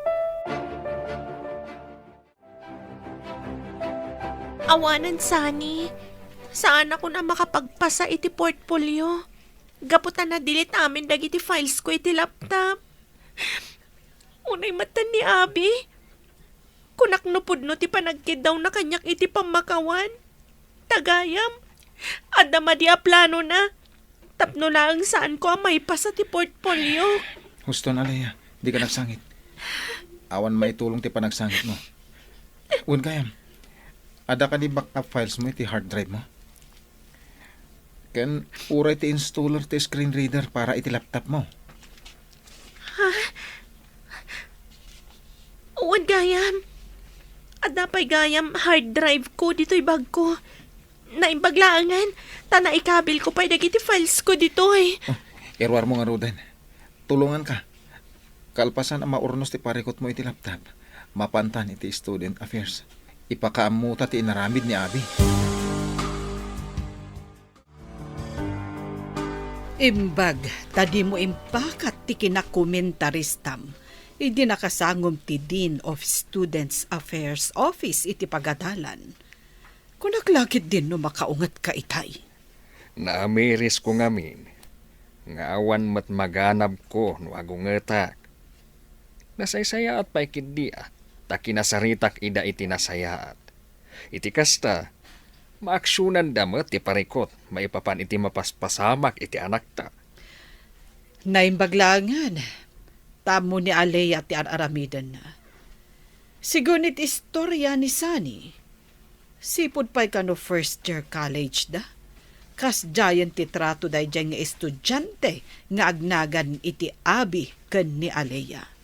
[SPEAKER 3] Awanan, Sani. Saan ako na makapagpasa iti portfolio? Gaputan na delete amin dagiti files ko iti laptop. Unay matan ni Abi. Kunak nupudno ti panagkid daw na kanyak iti pamakawan. Tagayam. Adama di a plano na. Tapno lang saan ko may pasa ti portfolio.
[SPEAKER 7] Husto na, Alea. Di ka nagsangit. Awan maitulong ti panagsangit mo. Un kayam. Ada ka di backup files mo iti hard drive mo? Ken uray ti installer ti screen reader para iti laptop mo.
[SPEAKER 3] Uwan gayam. At napay gayam hard drive ko dito'y bag ko. Naimbaglaangan. Ikabil ko pa'y dagiti files ko dito'y.
[SPEAKER 7] Irwar mo nga Ruden. Tulungan ka. Kalpasan ang maurnos ti parikot mo iti laptop. Mapantan iti student affairs. Ipakaamuta ti inaramid ni Abi.
[SPEAKER 4] Imbag, tadi mo impakat ti kinakomentaristam. Idi nakasangom ti Dean of Students Affairs Office iti pagadalan. Kung naglagit din no makaungat ka itay.
[SPEAKER 2] Naamiris ko ngamin. Nga awan mat maganab ko no agungetak. Nasaysayaat pa'y kindia. Ta kinasaritak ida iti nasayaat. Iti kasta, maaksyonan damat ti parikot, maipapan iti mapaspasamak iti anak ta.
[SPEAKER 4] Naimbaglangan, tamo ni Alea ti aramidan na. Sigunit istorya ni Sunny. Sipod pa'y kano first year college da. Kas giant ti trato day dyan nga estudyante nga agnagan iti Abi ken ni Alea.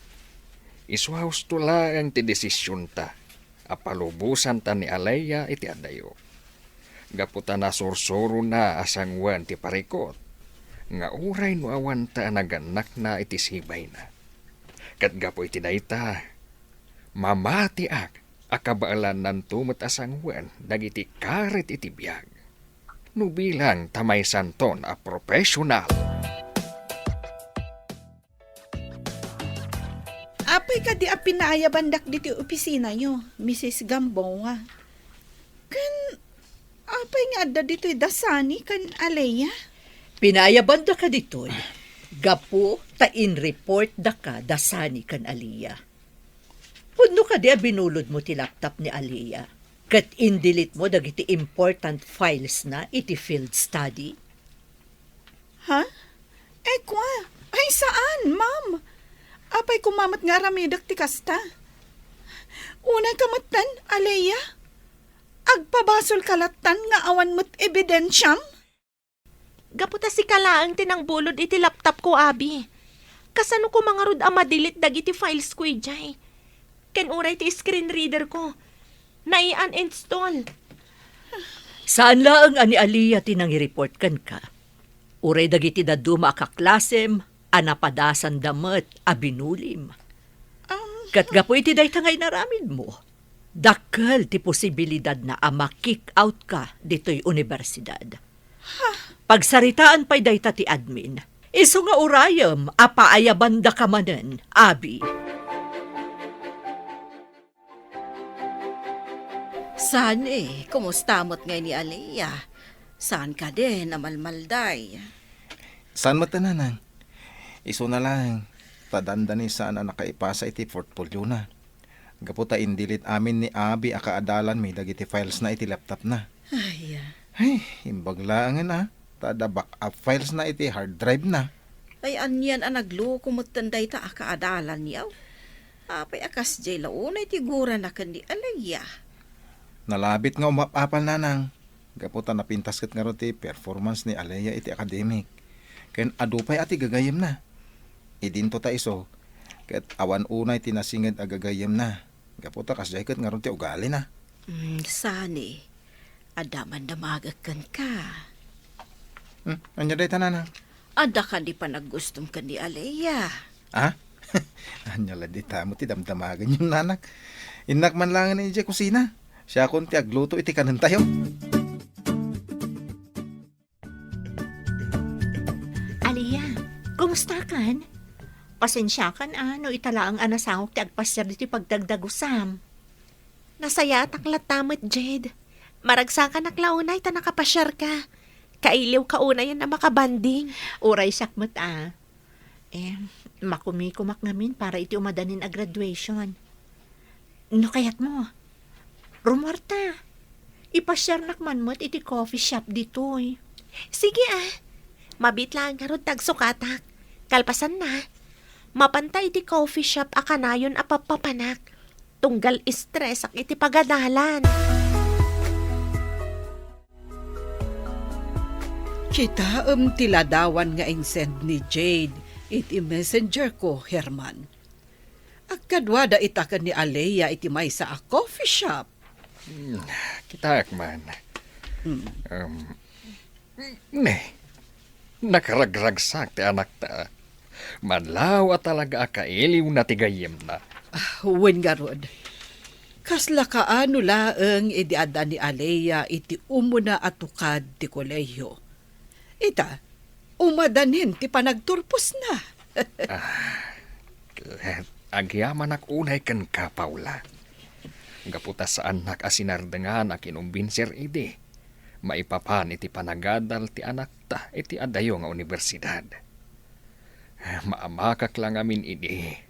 [SPEAKER 2] Iswaos tula ang ti desisyon ta. Apalubusan ta ni Alea iti adayo. Gaputa na sursuro na asangwan ti parikot. Nga uray no awan ta naganak na iti sibay na. Kat gapo iti dayta. Mamatiak akabaalan ng tumot asangwan dagiti karet iti biyag. Nubilang tamay santon a profesional.
[SPEAKER 8] Apay ka di a pinayabandak diti opisina nyo, Mrs. Gambonga. Kan, apay nga adda dito'y dasani kan Alea?
[SPEAKER 9] Pinayaban da ka ditoy. Gapo ta in-report da ka dasani kan Aliyah. Puno ka di binulod mo ti laptop ni Aliyah. Kat in-delete mo dagiti important files na iti field study.
[SPEAKER 8] Ha? Kwa? Ay saan, ma'am? Apay kumamat nga ramidak ti kasta. Unay kamatan, Alea? Agpabasol kalatan nga awan mo't ebidensyam?
[SPEAKER 3] Gaputa si kalaang tinang bulod iti laptop ko, Abi. Kasano ko mga rod madilit dagiti files ko ijay. Ken uray ti screen reader ko. Nai-uninstall.
[SPEAKER 9] Saan laang ani Aliyah tinang i-report kan ka? Uray dagiti daduma kaklasem, anapadasan damat abinulim. Kat gapo iti day tangay naramid mo. Dakal ti posibilidad na ma-kick out ka dito'y universidad. Pagsaritaan pa'y day ti admin. Iso nga urayam, apaayabanda ka manen, Abi.
[SPEAKER 6] Saan kumusta mo't ngay ni Alea? Saan ka din, amalmalday?
[SPEAKER 7] Saan matananang? Iso na lang. Tadandani saan ang nakaipasa iti portfolio na. Gaputa indilit amin ni Abi akaadalan may dagiti files na iti laptop na. Ay, imbaglaangan Tada backup files na iti hard drive na.
[SPEAKER 6] Ay anyan ang nagloko mo't tanday ta akaadalan niyaw. Apay akas jay launay tigura na kandi Alea.
[SPEAKER 7] Nalabit nga umapapal nanang. Gaputa napintas kat nga ro ti performance ni Alea iti academic. Ken adupay ati gagayem na. Idinto ta iso. Ket awan unay tinasinged agagayem na. Gaputa kasjay kat nga ro ti ugali na.
[SPEAKER 6] Sani, adaman damagakan ka.
[SPEAKER 7] Anya day tanana?
[SPEAKER 6] Ada ka di pa naggustom ka ni Alea.
[SPEAKER 7] Anya la di tamo ti damdamagan yung nanak. Inak man lang ni ije kusina. Siya kun ti agluto iti kanan tayo.
[SPEAKER 5] Aliyah, kumusta kan? Pasensya kan no itala ang anasahok ti agpasyar diti pagdagdagusam.
[SPEAKER 3] Nasaya at aklatamot, Jed. Maragsakan naklaunay ta nakapasyar ka. Kailiw ka una yan na makabanding.
[SPEAKER 5] Uray sakmat makumikumak ngamin para iti umadanin a graduation. No kayat mo, rumorta. Ipasyar nakman mo't iti coffee shop ditoy.
[SPEAKER 3] Sige Mabit lang nga ron tagsukatak. Kalpasan na. Mapantay iti coffee shop akanayon apapapanak. tunggal stress ak iti pagadalan.
[SPEAKER 4] Kita tiladawan nga insend ni Jade iti messenger ko, Herman. Agkadwada itakan ni Alea iti may sa a coffee shop.
[SPEAKER 2] Kita man. Nakaragragsak ti anak ta. Manlaw at talaga akailiw na tigayem na.
[SPEAKER 4] Wen nga rod. Kasla kaano laeng idiada ni Alea iti umuna atukad ti kolehiyo. Ita, umadanin ti panagturpos na.
[SPEAKER 2] Agyaman ak unay kan ka, Paula. Gaputa saan nak asinardengan ak inumbinser ide. Maipapan iti panagadal ti anak ta iti adayo nga universidad. Maamakak lang amin ide.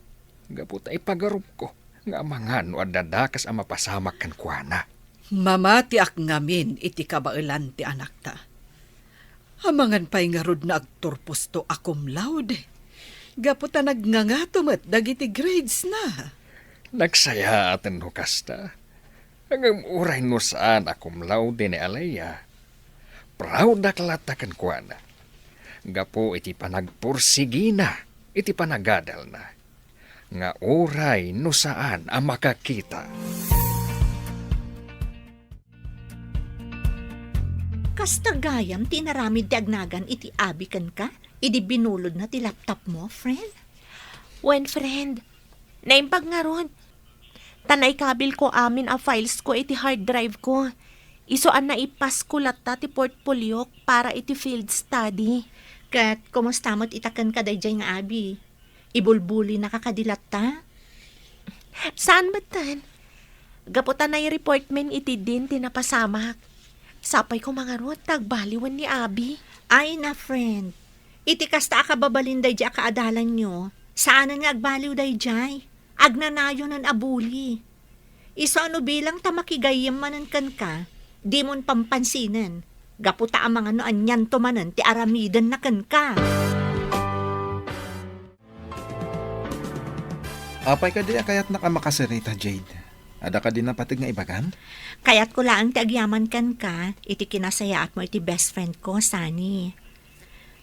[SPEAKER 2] Gaputa ipagarup ko nga amangan o dadakas ang mapasamak kan kuana.
[SPEAKER 4] Mamati ak ngamin iti kabailan ti anak ta. Amangan pa'y nga rod na agturpos to akum laude. Gaputa nagngangatom at dagiti grades na.
[SPEAKER 2] Nagsaya atin hukas ta. Hanggang uray no saan akum laude ni Alea. Proud aklatakan kuana. Gapo iti panagpursigi na, iti panagadal na. Nga uray no saan ang makakita.
[SPEAKER 5] Kasta gayam tinaramid ti agnagan iti abikan ka? Idi binulod na ti laptop mo, friend?
[SPEAKER 3] When friend, naimpag nga ron. Tanay kabil ko amin a files ko iti hard drive ko. Isoan na ipas ko latta ti portfolio para iti field study.
[SPEAKER 5] Kat, kumusta mo't itakan ka dayjay nga abi? Ibulbuli na kakadilat ta?
[SPEAKER 3] Saan ba tan? Gaputan na i-report men iti din tinapasamak. Sapay ko mga ron, tagbaliwan ni Abi.
[SPEAKER 5] Ay na, friend. Iti kasta akababalin dayjay akaadalan nyo. Saanan nga agbaliw dayjay? Agnanayo nan abuli. Iso ano bilang tamakigayam manan kan ka, di mon pampansinan. Gaputa ang mga noan yan tumanan ti aramidan na kan ka.
[SPEAKER 7] Apay ka di kayat nakamakasirita, Jade. Ada ka din napatig nga ibagan?
[SPEAKER 5] Kaya't ko lang ti agyaman kan ka, iti kinasayaat mo iti best friend ko, Sunny.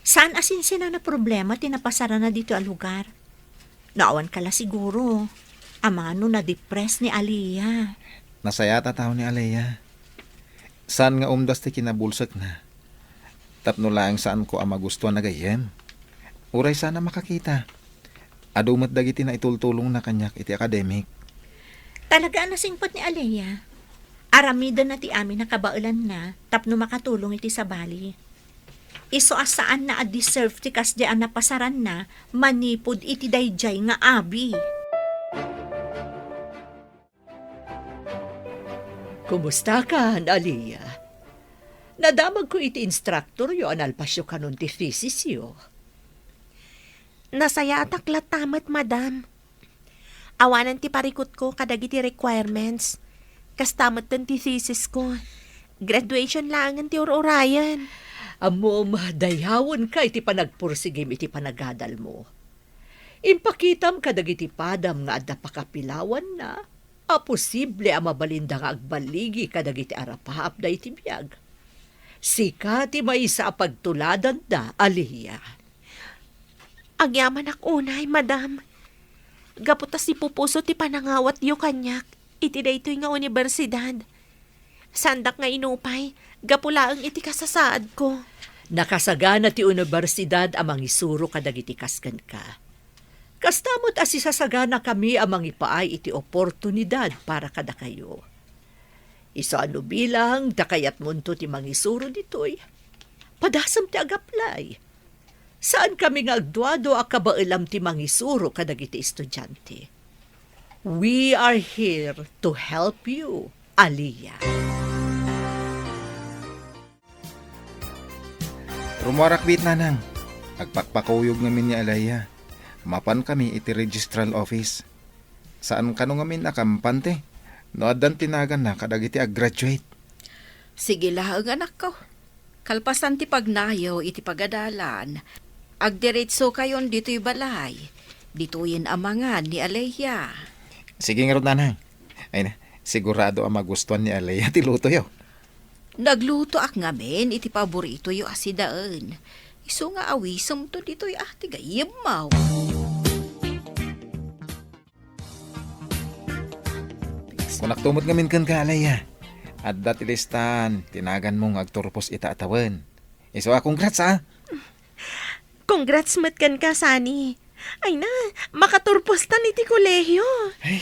[SPEAKER 5] Saan asin sina na problema tinapasara na dito a lugar? Naawan ka la siguro. Amano na depress ni Alea.
[SPEAKER 7] Nasayata tao ni Alea. Saan nga umdas ti kinabulsak na? Tapno lang saan ko ang magustuhan na gayem. Uray sana makakita. Adumat dagiti na itultulong na kanyak iti academic.
[SPEAKER 5] Talaga nasingpot ni Alea. Aramida na ti amin nakabaulan na, tapno makatulong iti sa bali. Iso asaan na a-deserve ti kasdaan na pasaran na, manipod iti dayjay nga abi.
[SPEAKER 9] Kumusta ka, Alea? Nadamag ko iti instructor yo analpasyo kanon ti thesis yo.
[SPEAKER 3] Nasaya ataklat tamat, madam. Awanan ti parikot ko kadagiti requirements. Kastamot ten ti thesis ko. Graduation lang ti urayan.
[SPEAKER 9] Amom, dayawon ka iti panagpursigim iti panagadal mo. Impakitam kadagiti padam nga adda pakapilawan na. Posible ang mabalinda nga agbaligi kadagiti arapahap da iti biyag. Sika ti maysa a pagtuladan da, Alea.
[SPEAKER 3] Agyaman ak unay, madam. Gaputas si pupuso ti panangawat yu kanyak. Iti daytoy nga universidad. Sandak nga inupay, gapulaang iti kasasaad ko.
[SPEAKER 9] Nakasagana ti universidad amang isuro kadagiti kasken ka. Kastamot asisasagana kami amang ipaay iti oportunidad para kada kayo. Isano bilang dakayat munto ti mangisuro ditoy. Padasam ti agaplay. Saan kami nga agduado a kabailam ti mangisuro kadagiti estudyante? We are here to help you, Alea.
[SPEAKER 7] Rumarakbit na nang. Agpakpakuyog ngamin ni Alea. Mapan kami iti registral office. Saan ka nung ngamin nakampante? Noadan tinagan na kadagiti ag-graduate.
[SPEAKER 6] Sige lang, anak ko. Kalpasan ti pagnayo iti pagadalan. Agdiretso kayon dito'y balay. Dito'yin amangan ni Alea.
[SPEAKER 7] Sige nga ron, nanang. Ay na, sigurado ang magustuhan ni Alea ti luto yo.
[SPEAKER 6] Nagluto ak ngamin, iti paborito yo asidaan. Iso nga awisom to dito'y ati gayem maw.
[SPEAKER 7] Kung naktumot ngamin kan ka, Alea. At dati listan, tinagan mong agturpos itaatawan. Iso congrats ah.
[SPEAKER 3] Congrats matkan ka, Sani. Ay na, makaturpos ta ni ti kolehiyo.
[SPEAKER 7] Ay,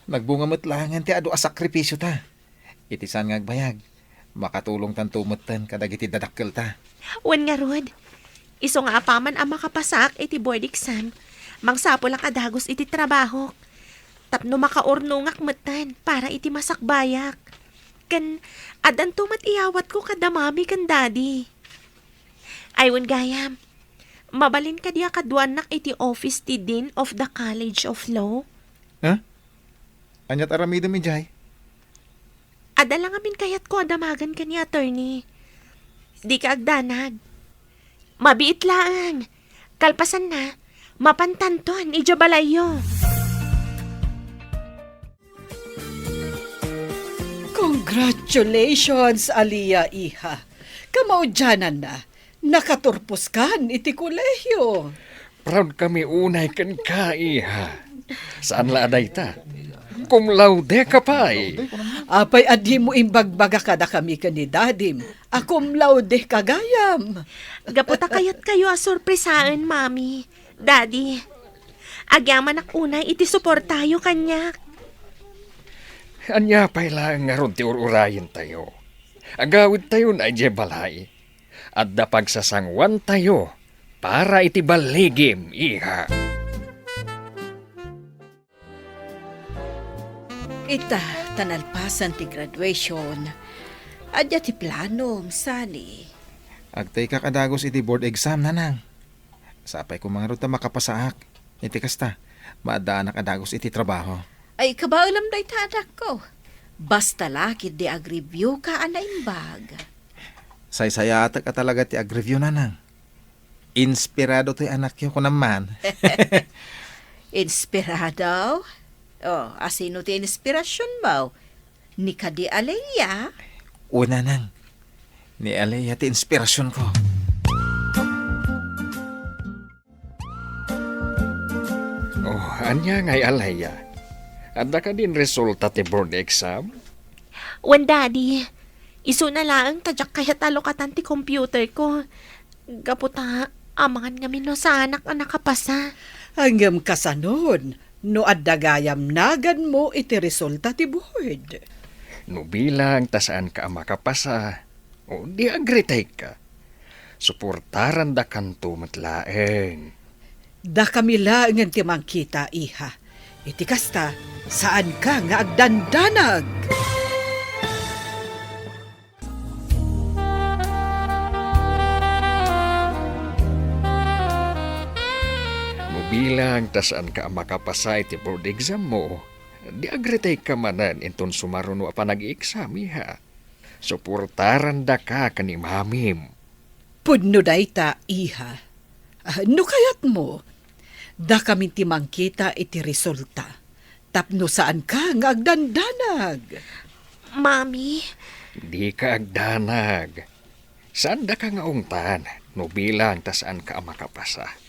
[SPEAKER 7] nagbunga matlangan ti ado a sakripisyo ta. Itisan nga agbayag. Makatulong tan tumatan kadag iti dadakkel ta.
[SPEAKER 3] Wan nga rod. Iso nga apaman ang makapasak iti board exam. Mangsapo lang adagos iti trabaho. Tapno makaurnungak matan para iti masakbayak. Kan, adan tumat iyawat ko kada mami kan daddy. Aywan gayam. Mabalin ka diya kaduanak iti office ti Dean of the College of Law.
[SPEAKER 7] Ha? Anyat aramido mi jay?
[SPEAKER 3] Adala ngamin kayat ko adamagan ka ni attorney. Di ka agdanag. Mabiit lang. Kalpasan na. Mapantanton, ijabalayo.
[SPEAKER 4] Congratulations, Aliyah, iha. Kamaudyanan na. Nakaturpos kan iti kolehiyo.
[SPEAKER 2] Proud kami unay kan ka, iha. Saan la aday ta? Cum laude ka pa eh.
[SPEAKER 4] Apay adi mo imbagbaga kada kami ni dadim. Akum laude kagayam.
[SPEAKER 3] Gaputa kayat kayo sorpresaan, mami. Daddy. Agyaman ak unay iti suportayo kanyak.
[SPEAKER 2] Anya pa'y lang nga ron ti ururayin tayo. Agawid tayo na balay. At da pagsasangwan tayo para iti baligim, iha.
[SPEAKER 6] Ita, tanalpasan ti graduation. Adya ti plano, Sani.
[SPEAKER 7] Agtay ka kadagos iti board exam nanang. Sapay ko mga ruta makapasaak. Iti kasta, maadaan na kadagos iti trabaho.
[SPEAKER 6] Ay, kabaulam na itadak ko. Basta lakid di agribyo ka anaimbag.
[SPEAKER 7] Say-sayatak ka talaga ti agreview nanang. Inspirado ti anak yo ko naman.
[SPEAKER 6] Inspirado? Oh, asino ti inspirasyon mo? Ni Kadi Alea?
[SPEAKER 7] Una nang, ni Alea ti inspirasyon ko.
[SPEAKER 2] Oh, anya ngay alaya. Ada ka din resulta ti board exam?
[SPEAKER 3] Wan, daddy. Iso na lang tadyak kaya talokatan ti computer ko. Gaputa, amangan ngamin no sa anak ang nakapasa.
[SPEAKER 4] Hanggang kasanon, no addagayam nagan mo iti resulta ti board.
[SPEAKER 2] No bilang ta saan ka makapasa. O di agritay ka. Suportaran da kanto matlaeng.
[SPEAKER 4] Da kami laangan ti mangkita, iha. Iti kasta, saan ka nga agdandanag?
[SPEAKER 2] Bilang tasaan ka makapasa iti board exam mo, di agritay ka manan inton sumaruno pa nag-exam, iha. Suportaran da ka kani mamim.
[SPEAKER 4] Pudno dayta, iha. No kayat mo, da kami ti mangkita iti resulta. Tapno saan ka nga agdandanag?
[SPEAKER 3] Mami,
[SPEAKER 2] Di ka agdanag. Saan da ka nga ungtan, no bilang tasaan ka makapasa.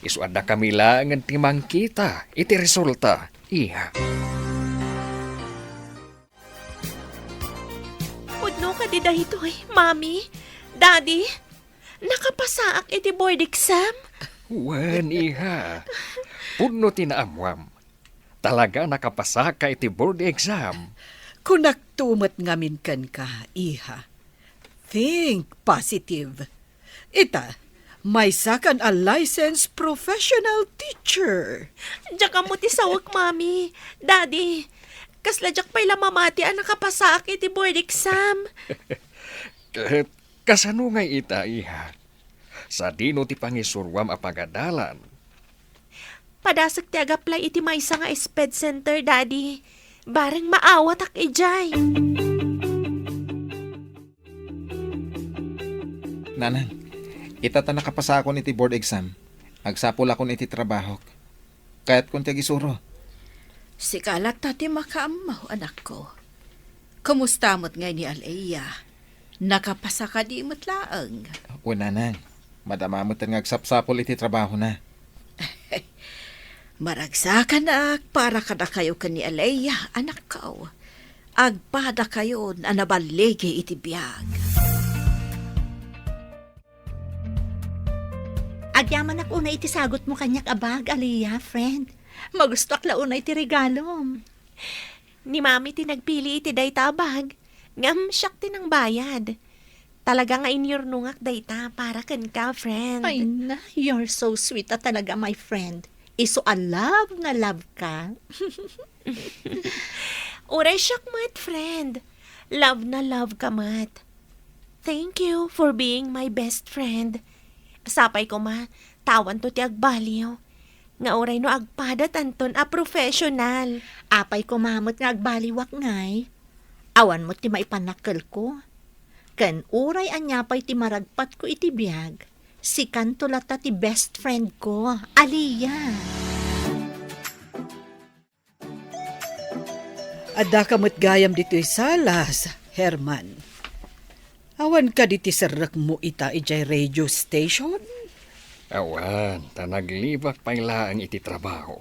[SPEAKER 2] Isuada kami langan timang kita, iti resulta, iha.
[SPEAKER 3] pudno ka di dahitoy, mami. Daddy, nakapasaak iti board exam?
[SPEAKER 2] Wan, iha. Puno tinaamwam. Talaga nakapasa ka iti board exam.
[SPEAKER 4] Kung nagtumat ngamin kan ka, iha. Think positive. Ita, may sakan a licensed professional teacher.
[SPEAKER 3] Diyak ka mo ti sawak, mami. Daddy, kasladyak pa'y lamamati ang nakapasaak iti board exam.
[SPEAKER 2] Kasano nga ita, iha? Sa dino ti pangisurwam a pagadalan.
[SPEAKER 3] Padasag ti agaplay iti maysa nga SPED center, daddy. Bareng maawat ak ijay.
[SPEAKER 7] Nanang, ita ta nakapasa akon iti board exam. Agsapol akon iti trabaho. Kaya't kung tiyagisuro.
[SPEAKER 6] Sikalat tati makaamaw, anak ko. Kumusta mo't ngay ni Alea? Nakapasa ka di mo't laang.
[SPEAKER 7] Una nang, madama mo tan ngagsapsapol iti trabaho na.
[SPEAKER 6] Maragsakan na para kada kayo ka ni Alea, anak ko. Agpada kayo na nabaligi iti biyag.
[SPEAKER 5] Agyaman ak una iti sagot mo kanyak abag, Aliyah, friend. Magusto ak launa iti regalom.
[SPEAKER 3] Ni mami ti nagpili iti dayta abag. Ngam siyak ti ng bayad. Talaga nga inyurnungak dayta para ken ka, friend.
[SPEAKER 5] Ay na, you're so sweet at talaga, my friend. Iso a love na love ka.
[SPEAKER 3] Uray siyak mat, friend. Love na love ka mat. Thank you for being my best friend. Sapay ko ma, tawan to ti agbaliw. Nga oray no agpadat anton a professional.
[SPEAKER 5] Apay ko mamot nga agbaliwak ngay. Awan mo ti maipanakkel ko. Ken uray anyapay ti maragpat ko iti biyag. Si Kantulata ti best friend ko, Aliyah.
[SPEAKER 4] Adda kamot gayam dito'y salas, Herman. Awan ka diti sarak mo ita ijay radio station?
[SPEAKER 2] Awan, tanaglibak pailaan iti trabaho.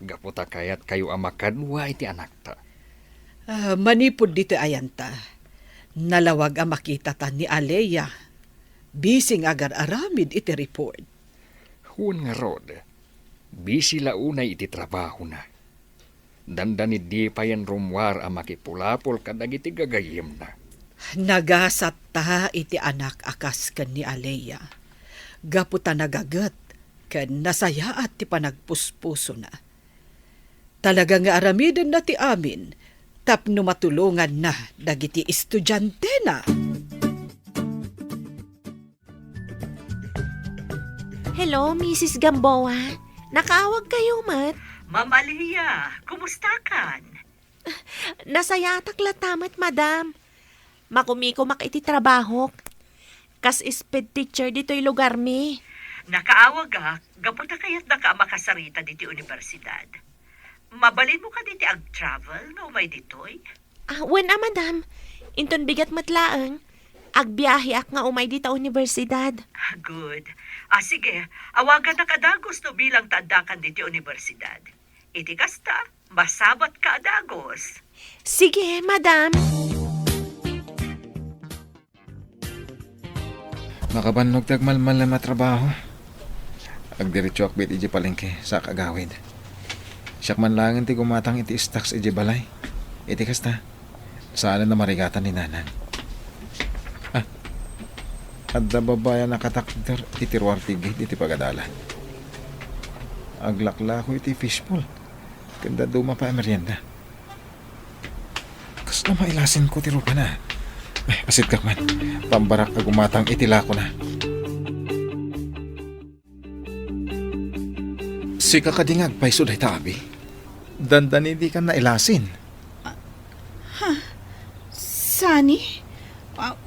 [SPEAKER 2] Gaputa kayat kayo amakadwa iti anak ta.
[SPEAKER 4] Manipod dito ayanta. Nalawag ang makita ta ni Alea. Bising agar aramid iti report.
[SPEAKER 2] Hun nga rod, bisi launay iti trabaho na. Dandanid di pa yan rumwar ang makipulapol kadag iti gagayim na.
[SPEAKER 4] Nagasat ta iti anak akas ken ni Alea. Gaputa nagagat ken nasayaat ti panagpuspuso na. Talaga nga aramiden na ti amin tapno matulungan na dagiti estudyante na.
[SPEAKER 3] Hello, Mrs. Gamboa. Nakaawag kayo, mat.
[SPEAKER 9] Ma'am Alea, kumusta kan?
[SPEAKER 3] Nasayatak latamat, madam. Makumiko iti trabaho. Kas speed teacher dito'y lugar mi.
[SPEAKER 9] Nakaawag gaputa kayat naka makasarita diti universidad. Mabalin mo ka diti ag-travel no may ditoy?
[SPEAKER 3] Wala, madam. Inton bigat matlaang. Agbiyahe ak nga umay dita universidad.
[SPEAKER 9] Good. Sige, awagan na kadagos no bilang taadakan diti universidad. Iti kasta, masabat ka adagos.
[SPEAKER 3] Sige, madam.
[SPEAKER 7] Makabannog tagmalmal na matrabaho. Agdiretso akbit iji palengke sa kagawid. Siyak man langin ti gumatang iti stocks iji balay. Iti kasta, saan na marigatan ni nanang. Adda babayan nakatakder iti ruartigit iti pagadala. Aglakla ko iti fishbowl. Kanda duma pa merienda. Kas na mailasin ko ti rupa na. Asit kak man. Pambarak ka gumatang itila ko na. Si kakadingag pa'y suday taabi. Dandan hindi ka na ilasin.
[SPEAKER 8] Sani?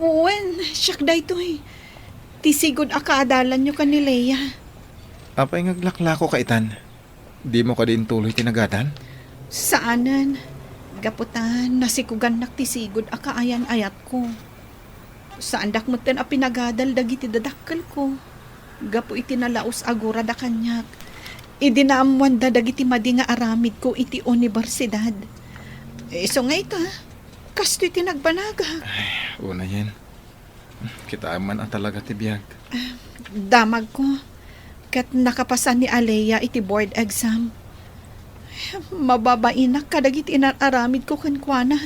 [SPEAKER 8] Uwen, siyak da ito eh. Tisigod akaadalan nyo ka ni Leia.
[SPEAKER 7] Apay ngaglakla ko kaitan. Di mo ka din tuloy tinagadan?
[SPEAKER 8] Saanan? Gaputan, nasikugan nak tisigod akaayan ayat ko. Saan dak mo ten a pinagadal dagiti dadakkel ko. Gapu iti nalaos agura da kanyak. Idinaamuan da dagiti madi nga aramid ko iti universidad. So nga ita, kasto iti nagbanaga.
[SPEAKER 7] Una yan. Kita man ang talaga ti biyag.
[SPEAKER 8] Damag ko. Kat nakapasan ni Alea iti board exam. Mababainak kadagit inararamid ko kankwana.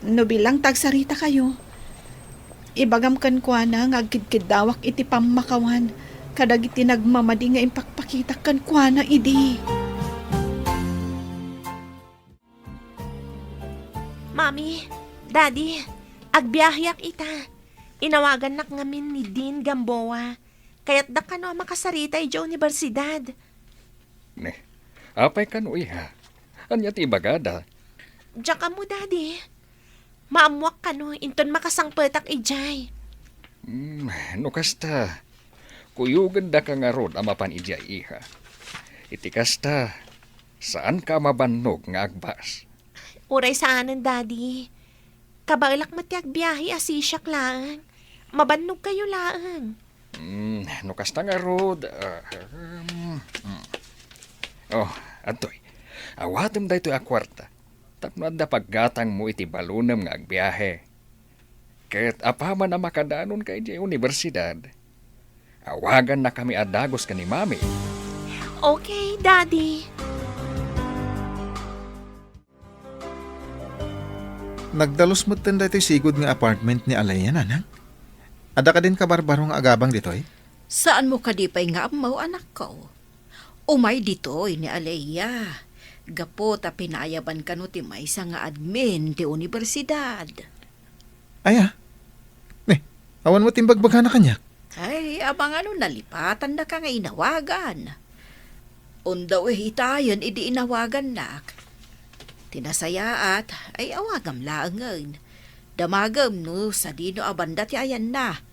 [SPEAKER 8] No bilang tagsarita kayo. Ibagam kankwana ngagkidkid dawak iti pamakawan. Kadagit nagmamadi nga impakpakita kankwana idi.
[SPEAKER 3] Mami, Daddy, agbiyahiyak ita. Inawagan nak ngamin ni Dean Gamboa. Kaya't da kano makasarita iti universidad.
[SPEAKER 2] Ne, apay ka no iha. Anya ti bagada.
[SPEAKER 3] Diyan ka mo, Daddy. Maamuak ka no, inton makasangpetak ijay.
[SPEAKER 2] No kasta. Kuyugan da ka nga rod amapan ijay iha. Iti kasta. Saan ka mabannog nga agbas?
[SPEAKER 3] Uray saanan, Daddy. Kabailak matiag biyahe asisyak laang. Mabannog kayo laang.
[SPEAKER 2] No kasta nga rod. Atoy. Awatem da ito a kwarta. Tapno da paggatang mo iti balunam nga agbiyahe. Ket apaman na makadanon kay di universidad. Awagan na kami adagos ka ni Mami.
[SPEAKER 3] Okay, Daddy.
[SPEAKER 7] Nagdalos mo tanda ito'y sigod nga apartment ni Alaya, nanang? Ada ka din kabarbarong agabang dito'y?
[SPEAKER 6] Saan mo kadipay nga amaw, anak ko? Umay dito'y ni Alea. Gapo ta pinayaban ka no ti maysa nga admin ti universidad.
[SPEAKER 7] Aya. Awan mo timbagbaghan na kanya.
[SPEAKER 6] Ay, abang ano nalipatan na ka nga inawagan. Undaw itayon idi inawagan nak. Tinasayaat ay awagam laangan. Damagam no sa dino abanda ti ayan na.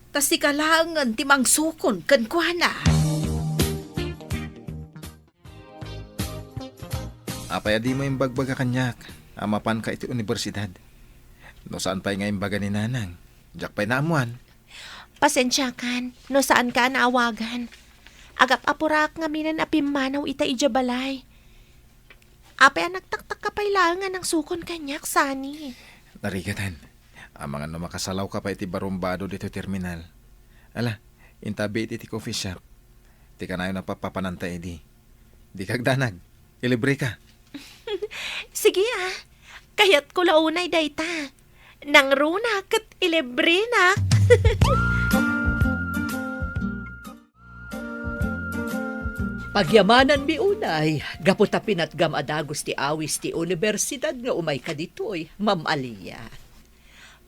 [SPEAKER 6] Tas ti kalaangan ti mangsukon kan kuana.
[SPEAKER 7] Apaya di mo imbagbaga kanyak. Amapan ka iti universidad. No saan pa'y nga imbaga ni nanang? Diyak pa'y naamuan.
[SPEAKER 3] Pasensya kan, no saan ka naawagan. Agap apurak nga minan apimanaw ita ijabalay. Apay nagtaktak ka pa'y langan ng sukon kanyak, Sani.
[SPEAKER 7] Narigatan. Ang mga makasalaw ka pa iti barumbado dito terminal. Ala, intabi iti coffee shop. Di ka na yun napapapananta edi. Di kagdanag. Ilibre ka.
[SPEAKER 3] Sige kayat ko launay dayta. Nang runa kat ilibre na.
[SPEAKER 9] Pagyamanan mi unay, gaputa pinatgam adagos ti awis ti universidad nga umay ka ditoy, Ma'am Alea.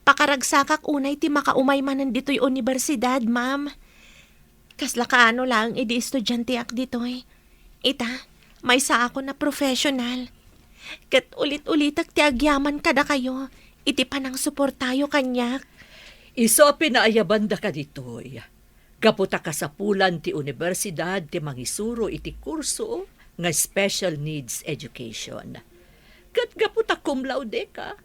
[SPEAKER 3] Pakaragsakak unay ti makaumay manan dito'y universidad, ma'am. Kasla kaano lang idi estudyante ak dito'y. Ita, may sa ako na professional. Kat ulit-ulitak ti agyaman kada kayo, iti panang suportayo kanyak.
[SPEAKER 9] Iso pinaayabanda ka ditoy. Gaputa kasapulan ti universidad ti mangisuro iti kurso nga special needs education. Kat gaputa cum laude ka.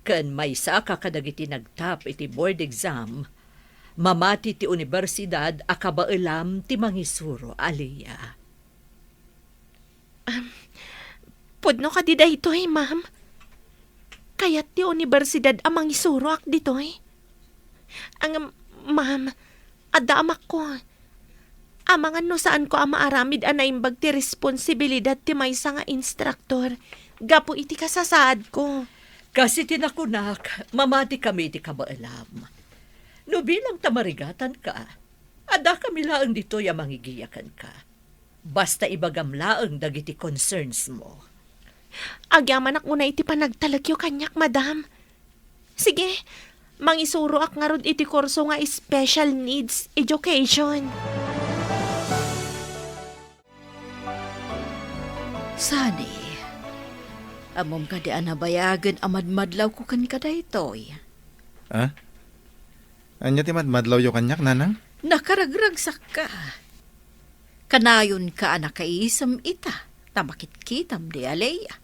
[SPEAKER 9] Kan may saka kadagiti nagtap iti board exam, mamati ti universidad akabailam ti mangisuro, Alea.
[SPEAKER 3] Pudno ka di daytoy, ma'am. Kayat ti universidad amang isuro ak ditoy. Ang, ma'am, adda amak ko. Amangan no saan ko amaaramid anaimbag ti responsibilidad ti maysa nga instruktor. Gapo iti kasasaad ko.
[SPEAKER 9] Kasi tinakunak, mamati kami ti kabailam. No bilang tamarigatan ka, ada kami laang dito ya mangigiyakan ka. Basta ibagam laang dagiti concerns mo.
[SPEAKER 3] Agyaman ak una iti panagtalagyo kanyak, madam. Sige, mangisuro ak nga rod iti kurso nga special needs education.
[SPEAKER 6] Sani, amom ka di anabayagan amadmadlaw ko kan ka daytoy.
[SPEAKER 7] Ha? Anya ti madmadlaw yo kanyak, nanang?
[SPEAKER 6] Nakaragragsak ka. Kanayon ka anakaisam ita, tamakit kitam di Alea.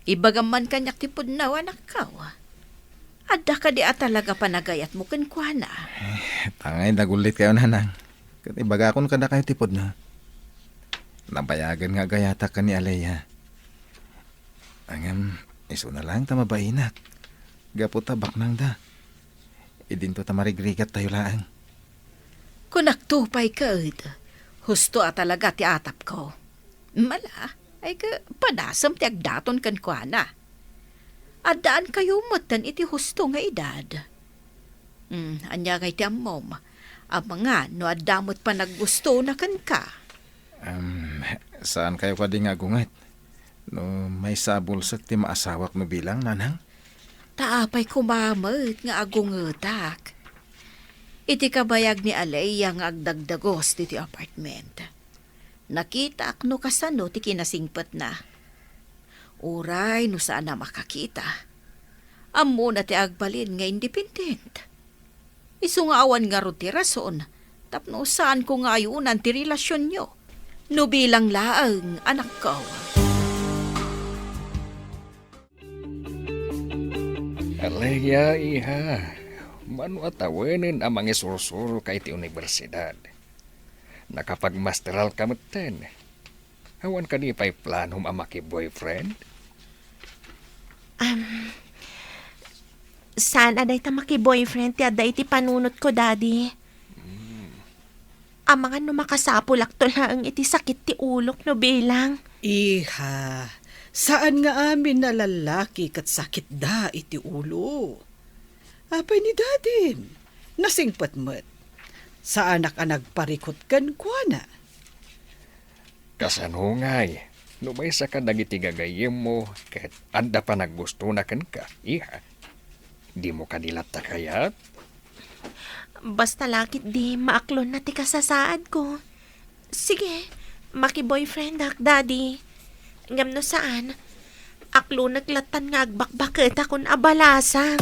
[SPEAKER 6] Ibagaman kanyak ti pudnaw anak ka. Adda ka di talaga panagayat mo kan kuana.
[SPEAKER 7] Tangay, nagulit kayo, nanang. Kat ibaga akon kada kayo tipod na. Nabayagan nga gayata ka ni Alea. Angam, iso na lang tamabainat. Gaputa baknang da. Idinto tamarigrigat tayo laang.
[SPEAKER 6] Kung naktupay ka, husto talaga ti atap ko. Mala, ay ka padasam ti agdaton kan kuana. Adaan kayo mutan iti husto nga edad. Anya kay ti amom, ang mga no adamot pa naggusto na kan ka.
[SPEAKER 7] Saan kayo ka di nga gungat? No, may sabulsak ti maasawak no bilang, nanang?
[SPEAKER 6] Taapay kumamot nga agungutak. Iti kabayag ni Alea nga agdagdagos ti apartment. Nakita ak no kasano ti kinasingpat na. Uray no saan na makakita. Amo na ti agbalin nga independent. Isu nga awan nga ro ti rason. Tapno saan ko nga ayunan ti relasyon nyo. no bilang laang anak ko.
[SPEAKER 2] Alaya, iha. Mano atawanin ang mga sursuro kay ti universidad. Nakapagmasteral ka maten. Awan ka di pa'y planom ang maki-boyfriend?
[SPEAKER 3] Saan aday ta maki-boyfriend ti aday ti panunot ko, Daddy? Ang mga numakasapulak to lang iti sakit ti ulok no bilang.
[SPEAKER 4] Iha, saan nga amin na lalaki kat sakit da iti ulo? Apay ni dadin, nasingpat mo't. Sa anak-anak parikot kan kuana.
[SPEAKER 2] Kasanungay, numay sa ka dagiti gagayem mo, kahit anda pa naggusto na kan ka, iha. Di mo kanilat takayat?
[SPEAKER 3] Basta lakit di maaklon na ti kasasaad ko. Sige, maki-boyfriend ak, Daddy. Ngam no saan, aklo naglatan nga agbakbakit akong abalasang.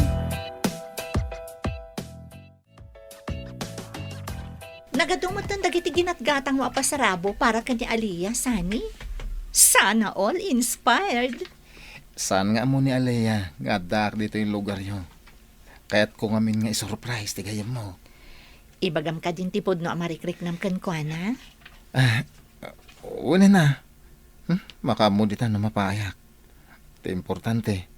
[SPEAKER 5] Nagadumot ng dagiti ginatgatang mo apasarabo para kanya Aliyah, Sunny. Sana all inspired.
[SPEAKER 7] Saan nga mo ni Alea, nga dak dito yung lugar yun. Kaya't kung amin nga isurprise, tigayam mo.
[SPEAKER 5] Ibagam ka din tipod no amarikrik nam kan kuana.
[SPEAKER 7] Una na. Makamuditan na mapayak. Ti importante,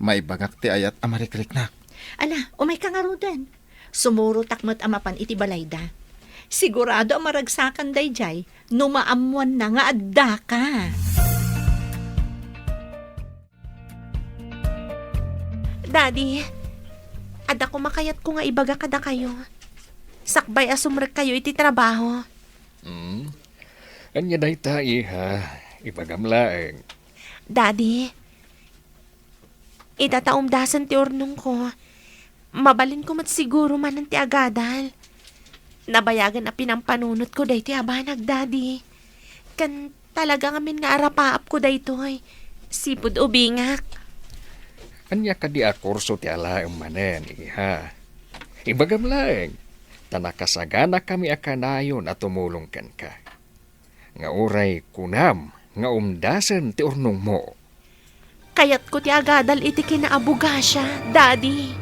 [SPEAKER 7] maibagak ti ayat amarikrik na.
[SPEAKER 5] Ala, umay ka nga rudan. Sumuro takmat amapan iti balayda. Sigurado ang maragsakan dayjay, no maamuan na nga adda ka.
[SPEAKER 3] Daddy, ada ko makayat ko nga ibaga kada kayo. Sakbay asumrek kayo iti trabaho.
[SPEAKER 2] Anya day ta, iha. Ibagam laeng.
[SPEAKER 3] Daddy, itataumdasan ti urnong ko. Mabalin ko mat siguro man ang ti agadal. Nabayagan na pinampanunot ko day ti abanag, Daddy. Kan talaga ngamin nga arapaap ko day toy. Sipod ubingak.
[SPEAKER 2] Anya ka di akurso ti alaeng manen, iha. Ibagam laeng. Tanakasagana kami akanayon at tumulong kan ka. Nga uray kunam, nga umdasan ti urnong mo.
[SPEAKER 3] Kayat ko ti agadal iti kinaabuga siya, Daddy.